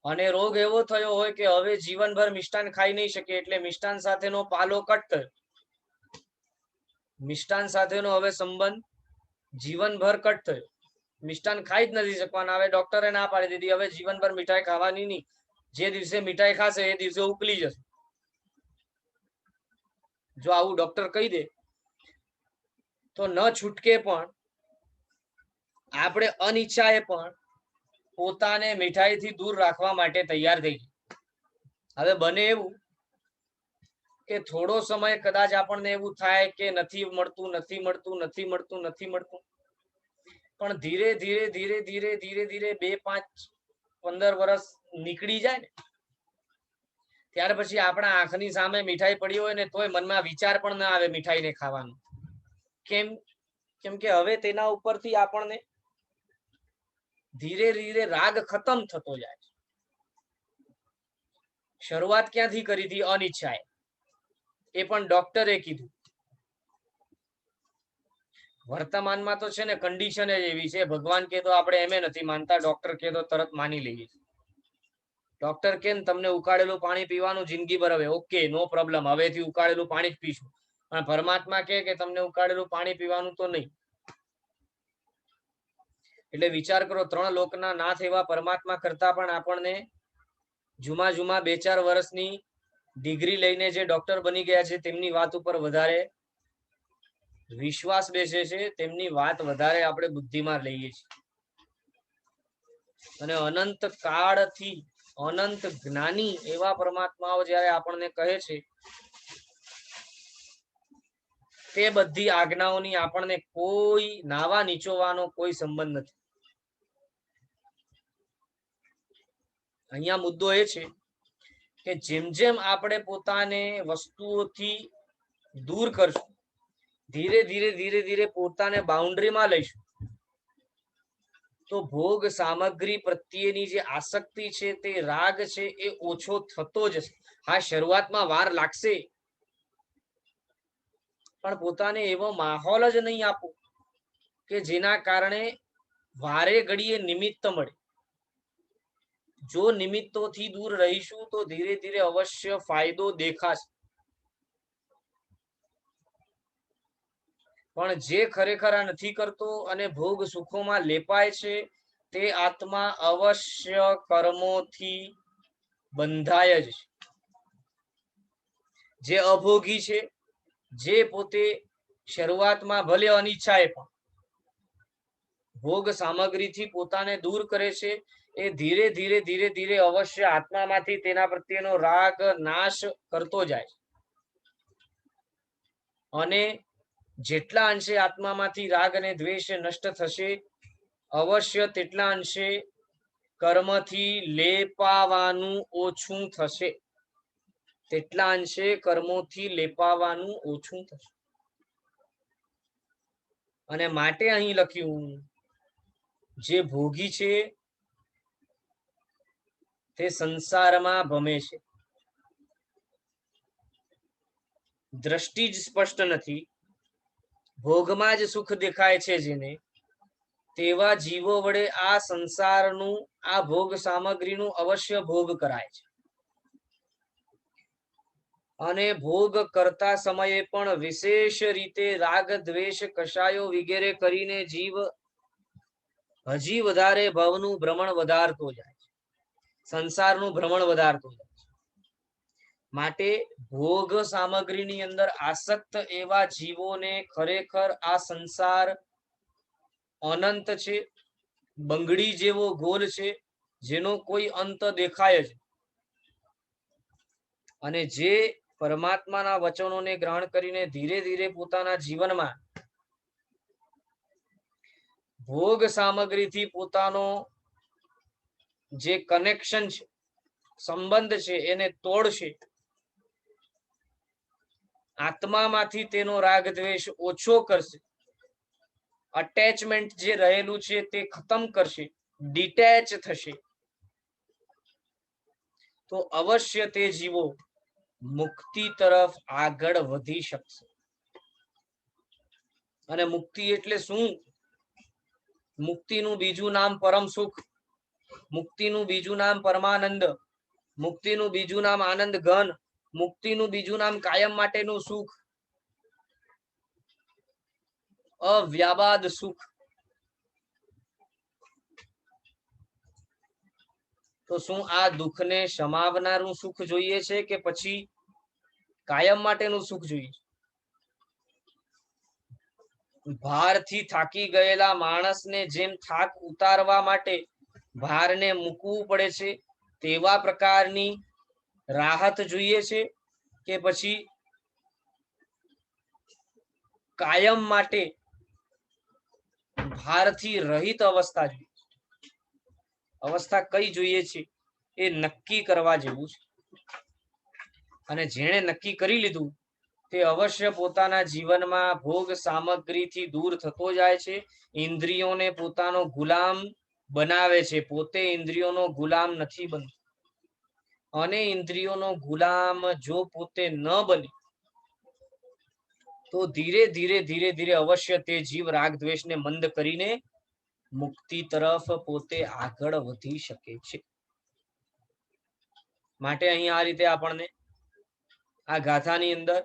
અને રોગ એવો થયો હોય કે હવે જીવનભર મિષ્ટાન ખાઈ નહીં શકે, એટલે મિષ્ટાન સાથેનો પાલો કટ થયો. મિષ્ટાન સાથેનો હવે સંબંધ જીવનભર કટ થયો. મિષ્ટાન ખાઈ જ નથી શકવાના. હવે ડોક્ટરે ના પાડી દીધી, હવે જીવનભર મીઠાઈ ખાવાની નહીં. જે દિવસે મીઠાઈ ખાશે એ દિવસે ઉકલી જશે. જો આવું ડોક્ટર કહી દે તો ન છૂટકે પણ આપણે અનિચ્છાએ પણ પોતાને મીઠાઈથી દૂર રાખવા માટે તૈયાર થઈ જઈએ. હવે બને એવું કે થોડો સમય કદાચ આપણને એવું થાય કે નથી મળતું, પણ ધીરે ધીરે ધીરે ધીરે ધીરે ધીરે 2, 5, 15 વર્ષ નીકળી જાય ને ત્યાર પછી આપણા આંખની સામે મીઠાઈ પડી હોય ને તોય મનમાં વિચાર પણ ના આવે મીઠાઈને ખાવાનો. કેમ કે હવે તેના ઉપરથી આપણને ધીરે ધીરે રાગ ખતમ થતો જાય. શરૂઆત ક્યાંથી કરી હતી? અનિચ્છાએ. એ પણ ડોક્ટરે કીધું. વર્તમાનમાં તો છે ને કન્ડિશન જ એવી છે. ભગવાન કે તો આપણે એમે નથી માનતા, ડોક્ટર કે તો તરત માની લઈએ. ડોક્ટર કે તમને ઉકાળેલું પાણી પીવાનું જિંદગીભર, હવે ઓકે, નો પ્રોબ્લેમ, હવેથી ઉકાળેલું પાણી જ પીશું. પણ પરમાત્મા કે તમને ઉકાળેલું પાણી પીવાનું તો નહીં. એટલે વિચાર કરો, 3 લોકના નાથ એવા પરમાત્મા કરતા પણ આપણને જુમા 2-4 વર્ષની ડિગ્રી લઈને જે ડોક્ટર બની ગયા છે તેમની વાત ઉપર વધારે વિશ્વાસ બેસે છે, તેમની વાત વધારે આપણે બુદ્ધિમાં લઈએ છીએ. અને અનંત કાળથી અનંત જ્ઞાની એવા પરમાત્માઓ જ્યારે આપણને કહે છે તે બધી આજ્ઞાઓની આપણને કોઈ નાવા નીચોવાનો કોઈ સંબંધ નથી. અહીંયા મુદ્દો એ છે કે જેમ જેમ આપણે પોતાને વસ્તુઓથી દૂર કરશું, ધીરે ધીરે ધીરે ધીરે પોતાને બાઉન્ડ્રીમાં લઈશું, તો ભોગ સામગ્રી પ્રત્યેની જે આસક્તિ છે, તે રાગ છે, એ ઓછો થતો જશે. હા, શરૂઆતમાં વાર લાગશે, પણ પોતાને એવો માહોલ જ નહીં આપો કે જેના કારણે વારે ઘડીએ નિમિત્ત મળે. જો નિમિત્તોથી દૂર રહીશું તો ધીરે ધીરે અવશ્ય ફાયદો દેખાશે. પણ જે ખરેખર આ નથી કરતો અને ભોગ સુખોમાં લેપાય છે તે આત્મા અવશ્ય કર્મોથી બંધાય જ છે. જે અભોગી છે, જે પોતે શરૂઆતમાં ભલે અનિચ્છાએ પણ ભોગ સામગ્રીથી પોતાને દૂર કરે છે, એ ધીરે ધીરે ધીરે ધીરે અવશ્ય આત્મામાંથી તેના પ્રત્યેનો રાગ નાશ કરતો જાય. અને જેટલા અંશે આત્મામાંથી રાગ અને દ્વેષ નષ્ટ થશે, અવશ્ય તેટલા અંશે કર્મથી લેપાવાનું ઓછું થશે. તેટલા અંશે કર્મોથી લેપાવાનું ઓછું થશે. અને માટે અહીં લખ્યું, જે ભોગી છે તે સંસારમાં ભમે છે. દ્રષ્ટિ જ સ્પષ્ટ નથી, ભોગમાં જ સુખ દેખાય છે જેને, તેવા જીવો વડે આ સંસારનું, આ ભોગ સામગ્રીનું અવશ્ય ભોગ કરાય છે. અને ભોગ કરતા સમયે પણ વિશેષ રીતે રાગ દ્વેષ કષાયો વગેરે કરીને જીવ હજી વધારે ભવનું ભ્રમણ વધારતો જાય છે, સંસારનું ભ્રમણ વધારતો જાય છે. માટે ભોગ સામગ્રીની અંદર આસક્ત એવા જીવોને ખરેખર આ સંસાર અનંત છે, બંગડી જેવો ગોલ છે, જેનો કોઈ અંત દેખાય જ. અને જે પરમાત્માના વચનોને ગ્રહણ કરીને ધીરે ધીરે પોતાના જીવનમાં ભોગ સામગ્રીથી પોતાનો જે કનેક્શન છે, સંબંધ છે, એને તોડશે, આત્મામાંથી તેનો રાગ દ્વેષ ઓછો કરશે, અટેચમેન્ટ જે રહેલું છે તે ખતમ કરશે, ડિટેચ થશે, તો અવશ્ય તે જીવો મુક્તિ તરફ આગળ વધી શકશે. અને મુક્તિ એટલે શું? મુક્તિનું બીજું નામ પરમ સુખ, મુક્તિનું બીજું નામ પરમાનંદ, મુક્તિનું બીજું નામ આનંદ ઘન, મુક્તિનું બીજું નામ કાયમ માટેનું સુખ, અવ્યાબાદ સુખ. તો શું આ દુઃખને શમાવનારું સુખ જોઈએ છે કે પછી કાયમ માટેનું સુખ જોઈએ? ભારથી થાકી ગયેલા માણસને જેમ થાક ઉતારવા માટે ભારને મૂકવું પડે છે, તેવા પ્રકારની રાહત જોઈએ છે કે પછી કાયમ માટે ભારથી રહિત અવસ્થા જોઈએ? અવસ્થા કઈ જોઈએ છે એ નક્કી કરવા જેવું છે. અને જેણે નક્કી કરી લીધું તે અવશ્ય પોતાના જીવનમાં ભોગ સામગ્રીથી દૂર થતો જાય છે, ઇન્દ્રિયોને પોતાનો ગુલામ બનાવે છે, પોતે ઇન્દ્રિયોનો ગુલામ નથી બનતો. અને ઇન્દ્રિયોનો ગુલામ જો પોતે ન બની તો ધીરે ધીરે ધીરે ધીરે અવશ્ય તે જીવ રાગ દ્વેષને મંદ કરીને મુક્તિ તરફ પોતે આગળ વધી શકે છે. માટે અહીં આ રીતે આપણને આ ગાથાની અંદર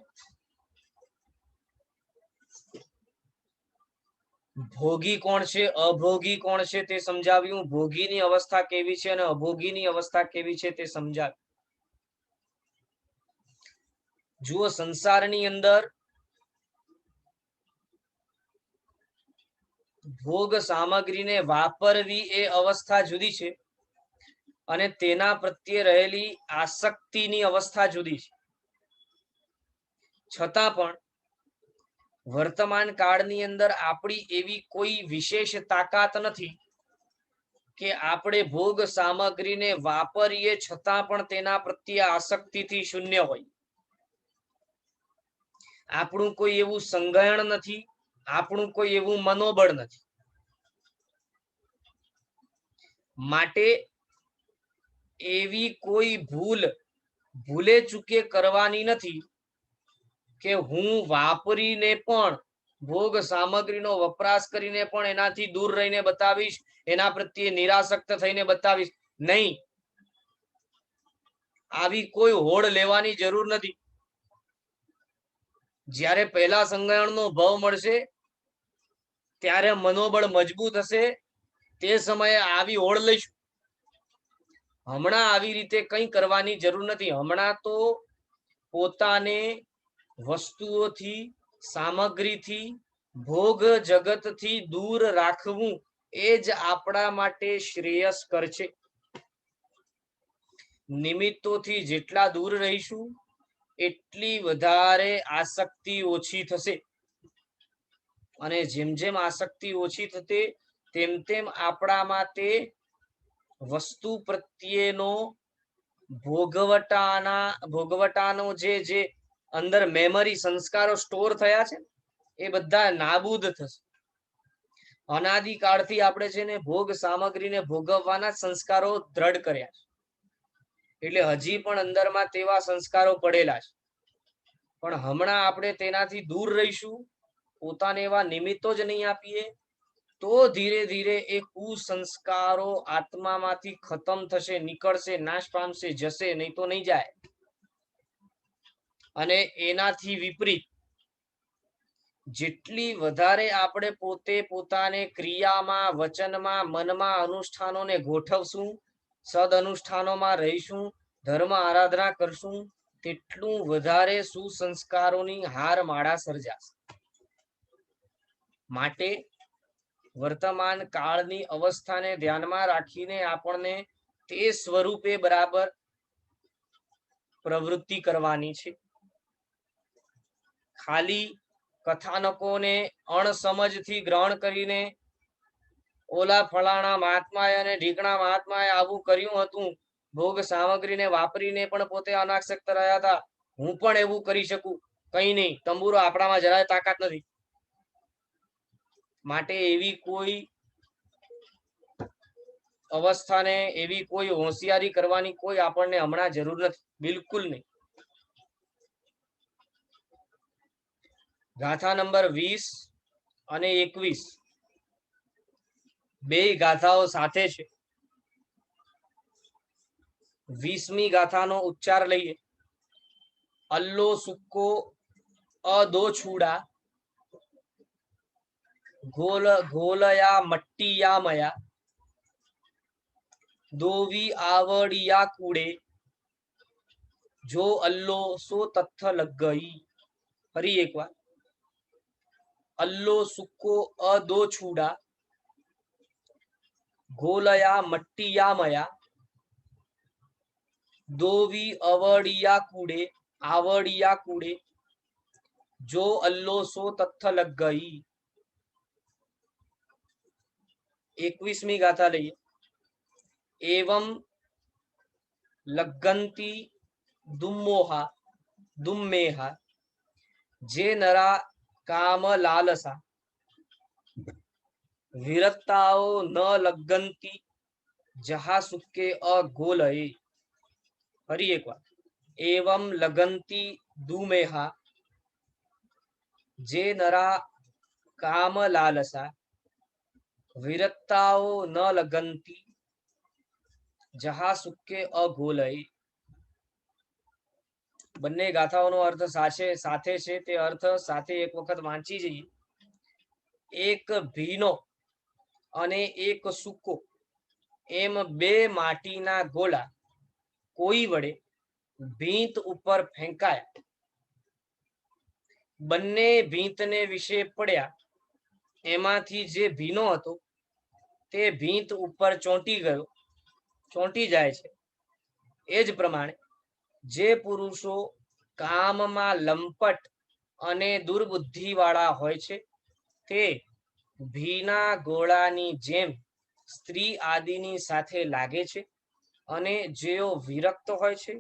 ભોગી કોણ છે, અભોગી કોણ છે તે સમજાવ્યું, ભોગીની અવસ્થા કેવી છે અને અભોગીની અવસ્થા કેવી છે તે સમજાવ્યું. જુઓ, સંસારની અંદર ભોગ સામગ્રીને વાપરવી એ અવસ્થા જુદી છે અને તેના પ્રત્યે રહેલી આસક્તિની અવસ્થા જુદી છે. છતાં પણ વર્તમાન કાળની અંદર આપણી એવી કોઈ વિશેષ તાકાત નથી કે આપણે ભોગ સામગ્રીને વાપરીએ છતાં પણ તેના પ્રત્યે આસક્તિથી શૂન્ય હોય. આપણું કોઈ એવું સંગ્રહણ નથી, આપણું કોઈ એવું મનોબળ નથી. માટે એવી કોઈ ભૂલે ચૂકે કરવાની નથી કે હું વાપરીને પણ ભોગ સામગ્રીનો વપરાશ કરીને પણ એનાથી દૂર રહીને બતાવીશ, એના પ્રત્યે નિરાસક્ત થઈને બતાવીશ. નહીં, આવી કોઈ હોડ લેવાની જરૂર નથી. જ્યારે પહેલા સંગ્રહણનો ભાવ મળશે ત્યારે મનોબળ મજબૂત હશે, તે સમયે આવી હોડ લઈશું. હમણાં આવી રીતે કંઈ કરવાની જરૂર નથી. હમણાં તો પોતાને વસ્તુઓથી, સામગ્રીથી, ભોગ જગતથી દૂર રાખવું એ જ આપણા માટે શ્રેયસ્કર છે. નિમિત્તોથી જેટલા દૂર રહીશું એટલી વધારે આસક્તિ ઓછી થશે. અને જેમ જેમ આસક્તિ ઓછી થશે તેમ તેમ આપણામાં તે વસ્તુ પ્રત્યેનો ભોગવટાનો જે અંદર મેમરી સંસ્કારો સ્ટોર થયા છે એ બધા નાબૂદ થશે. અનાદિકાળથી આપણે છે ને ભોગ સામગ્રીને ભોગવવાના સંસ્કારો દ્રઢ કર્યા છે, એટલે હજી પણ અંદરમાં તેવા સંસ્કારો પડેલા છે. પણ હમણાં આપણે તેનાથી દૂર રહીશું, પોતાને એવા નિમિત્તો જ નહીં આપીએ, તો ધીરે ધીરે એ કુસંસ્કારો આત્મામાંથી ખતમ થશે, નીકળશે, નાશ પામશે, જશે, નહીં તો નહીં જાય. અને એનાથી વિપરીત જેટલી વધારે આપણે પોતે પોતાને ક્રિયામાં, વચનમાં, મનમાં અનુષ્ઠાનોને ગોઠવશું, સદ અનુષ્ઠાનોમાં રહીશું, ધર્મ આરાધના કરશું, તેટલું વધારે સુસંસ્કારોની હારમાળા સર્જાશે. માટે વર્તમાન કાળની અવસ્થાને ધ્યાનમાં રાખીને આપણને તે સ્વરૂપે બરાબર પ્રવૃત્તિ કરવાની છે. ખાલી કથાનકોને અણસમજથી ગ્રહણ કરીને ઓલા ફલાણા મહાત્માએ અને ઢીકણા મહાત્માએ આવું કર્યું હતું, ભોગ સામગ્રીને વાપરીને પણ પોતે અનાસક્ત રહ્યા હતા, હું પણ એવું કરી શકું? કઈ નહીં, તંબુરો આપણામાં જરાય તાકાત નથી. માટે એવી કોઈ અવસ્થાને, એવી કોઈ હોશિયારી કરવાની કોઈ આપણને હમણાં જરૂર નથી, બિલકુલ નહીં. ગાથા નંબર 20 અને 21 બે ગાથાઓ સાથે છે. 20મી ગાથાનો ઉચ્ચાર લઈએ. અલ્લો સુક્કો અદો છૂડા, ઘોલયા મટ્ટીયા મયા, દોવી આવડિયા કુડે, જો અલ્લો સો તથ્થ લગ ગઈ. ફરી એકવાર. અલ્લો સુક્કો અદો છૂડા, ઘોલયા મટ્ટીયા મયા, દોવી આવડિયા કુડે, જો અલ્લો સો તથ્થ લગ ગઈ. 21મી ગાથા લઈએ. એવમ લગ્ગંતી દુમ્મોહા દુમ્મેહા, જે નરા કામ લાલસા, વિરક્તાઓ ન લગ્ગંતી જહા સુકે અગોલયે. ફરી એકવાર. એવમ લગંતી દુમેહા, જે નરા કામ લાલસા, વિરક્તાઓ ન લગંતી જહા સુકે અગોલયે. બંને ગાથાઓનો અર્થ સાથે છે. તે અર્થ સાથે એક વખત વાંચી જઈએ. એક ભીનો અને એક સૂકો એમ બે માટીના ગોળા કોઈ વડે ભીંત ઉપર ફેંકાયા. બંને ભીંતને વિશે પડ્યા. એમાંથી જે ભીનો હતો તે ભીંત ઉપર ચોંટી જાય છે. એ જ પ્રમાણે જે પુરુષો કામમાં લંપટ અને દુર્બુદ્ધિ વાળા હોય છે, તે ભીના ગોળાની જેમ સ્ત્રી આદિની સાથે લાગે છે, અને જેઓ વિરક્ત હોય છે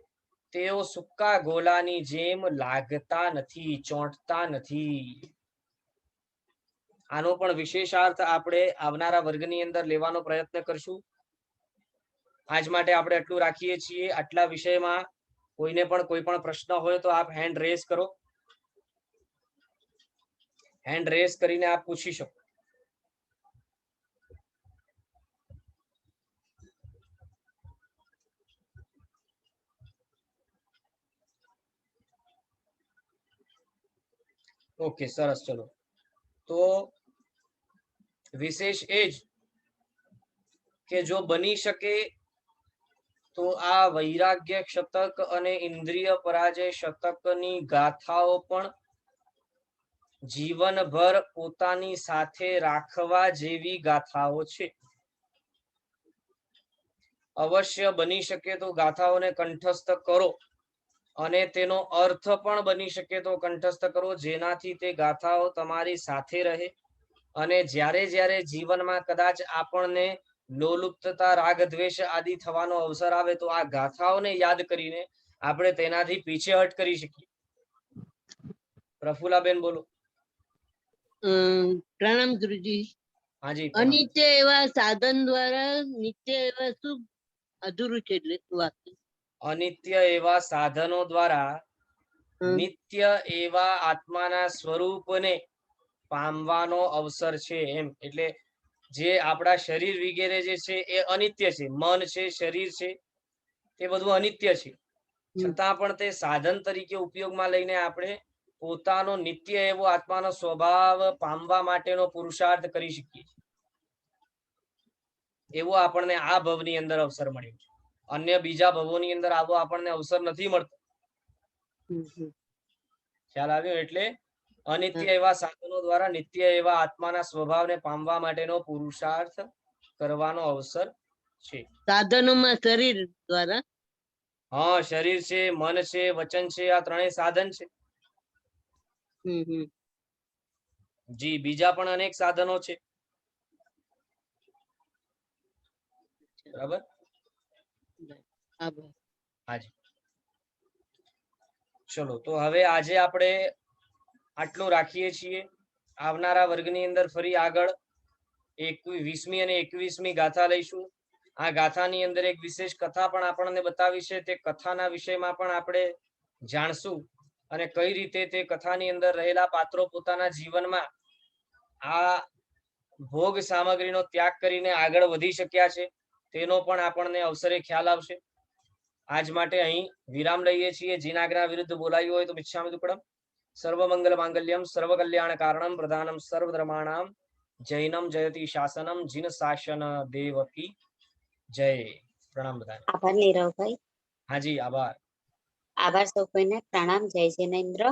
તેઓ સૂકા ગોળાની જેમ લાગતા નથી, ચોંટતા નથી. આનો પણ વિશેષાર્થ આપણે આવનારા વર્ગની અંદર લેવાનો પ્રયત્ન કરશું. આજ માટે આપણે આટલું રાખીએ છીએ. આટલા વિષયમાં કોઈને પણ કોઈ પણ પ્રશ્ન હોય તો આપ હેન્ડ રેઝ કરો. હેન્ડ રેઝ કરીને આપ પૂછી શકો. ઓકે, સરસ. ચલો, તો વિશેષ એ જ કે જો બની શકે તો આ વૈરાગ્ય શતક અને ઇન્દ્રિય પરાજય શતકની ગાથાઓ પણ જીવનભર પોતાની સાથે રાખવા જેવી ગાથાઓ છે. અવશ્ય બની શકે તો ગાથાઓને કંઠસ્થ કરો, અને તેનો અર્થ પણ બની શકે તો કંઠસ્થ કરો, જેનાથી તે ગાથાઓ તમારી સાથે રહે. અને જ્યારે જ્યારે જીવનમાં કદાચ આપણને લોલુપ્તતા, રાગ, દ્વેષ આદિ થવાનો અવસર આવે તો આ ગાથાઓને યાદ કરીને આપણે તેનાથી પીછેહટ કરી શકીએ. પ્રફુલ્લાબેન બોલો. પ્રણામ ગુરુજી. હાજી. અનિત્ય એવા સાધન દ્વારા નિત્ય એવા શું અધૂરું છે? અનિત્ય એવા સાધનો દ્વારા નિત્ય એવા આત્માના સ્વરૂપને પામવાનો અવસર છે. એમ એટલે જે આપણા શરીર વગેરે જે છે એ અનિત્ય છે. મન છે, શરીર છે, તે બધું અનિત્ય છે. છતાં પણ તે સાધન તરીકે ઉપયોગમાં લઈને આપણે પોતાનો નિત્ય એવો આત્માનો સ્વભાવ પામવા માટેનો પુરુષાર્થ કરી શકીએ. એવો આપણને આ ભવની અંદર અવસર મળ્યો છે. અન્ય બીજા ભવોની અંદર આવો આપણને અવસર નથી મળતો. ખ્યાલ આવ્યો? એટલે અનિત્ય એવા સાધનો દ્વારા નિત્ય એવા આત્માના સ્વભાવને પામવા માટેનો પુરુષાર્થ કરવાનો અવસર છે. સાધનોમાં શરીર દ્વારા? હા, શરીર છે, મન છે, વચન છે, આ ત્રણેય સાધન છે. જી, બીજા પણ અનેક સાધનો છે. બરાબર. આભાર. હાજી. ચલો તો હવે આજે આપણે આટલું રાખીએ છીએ. આવનારા વર્ગની અંદર ફરી આગળ 20મી અને 21મી ગાથા લઈશું. આ ગાથાની અંદર એક વિશેષ કથા પણ આપણને બતાવી છે. તે કથાના વિષયમાં પણ આપણે જાણશું અને કઈ રીતે તે કથાની અંદર રહેલા પાત્રો પોતાના જીવનમાં આ ભોગ સામગ્રીનો ત્યાગ કરીને આગળ વધી શક્યા છે તેનો પણ આપણને અવસરે ખ્યાલ આવશે. આજ માટે અહીં વિરામ લઈએ છીએ. જીનાગ્રહ વિરુદ્ધ બોલાયું હોય તો મિચ્છામિ દુક્કડમ. સર્વમંગલ માંગલ્યમ સર્વ કલ્યાણ કારણમ પ્રધાનમ સર્વધર્માણામ જૈનમ જયતિ શાસનમ જીન શાસન દેવકી જય. પ્રણામ બધા. આભાર નીરવભાઈ. હાજી આભાર. આભાર સૌ કોઈને. પ્રણામ. જય જિનેન્દ્ર.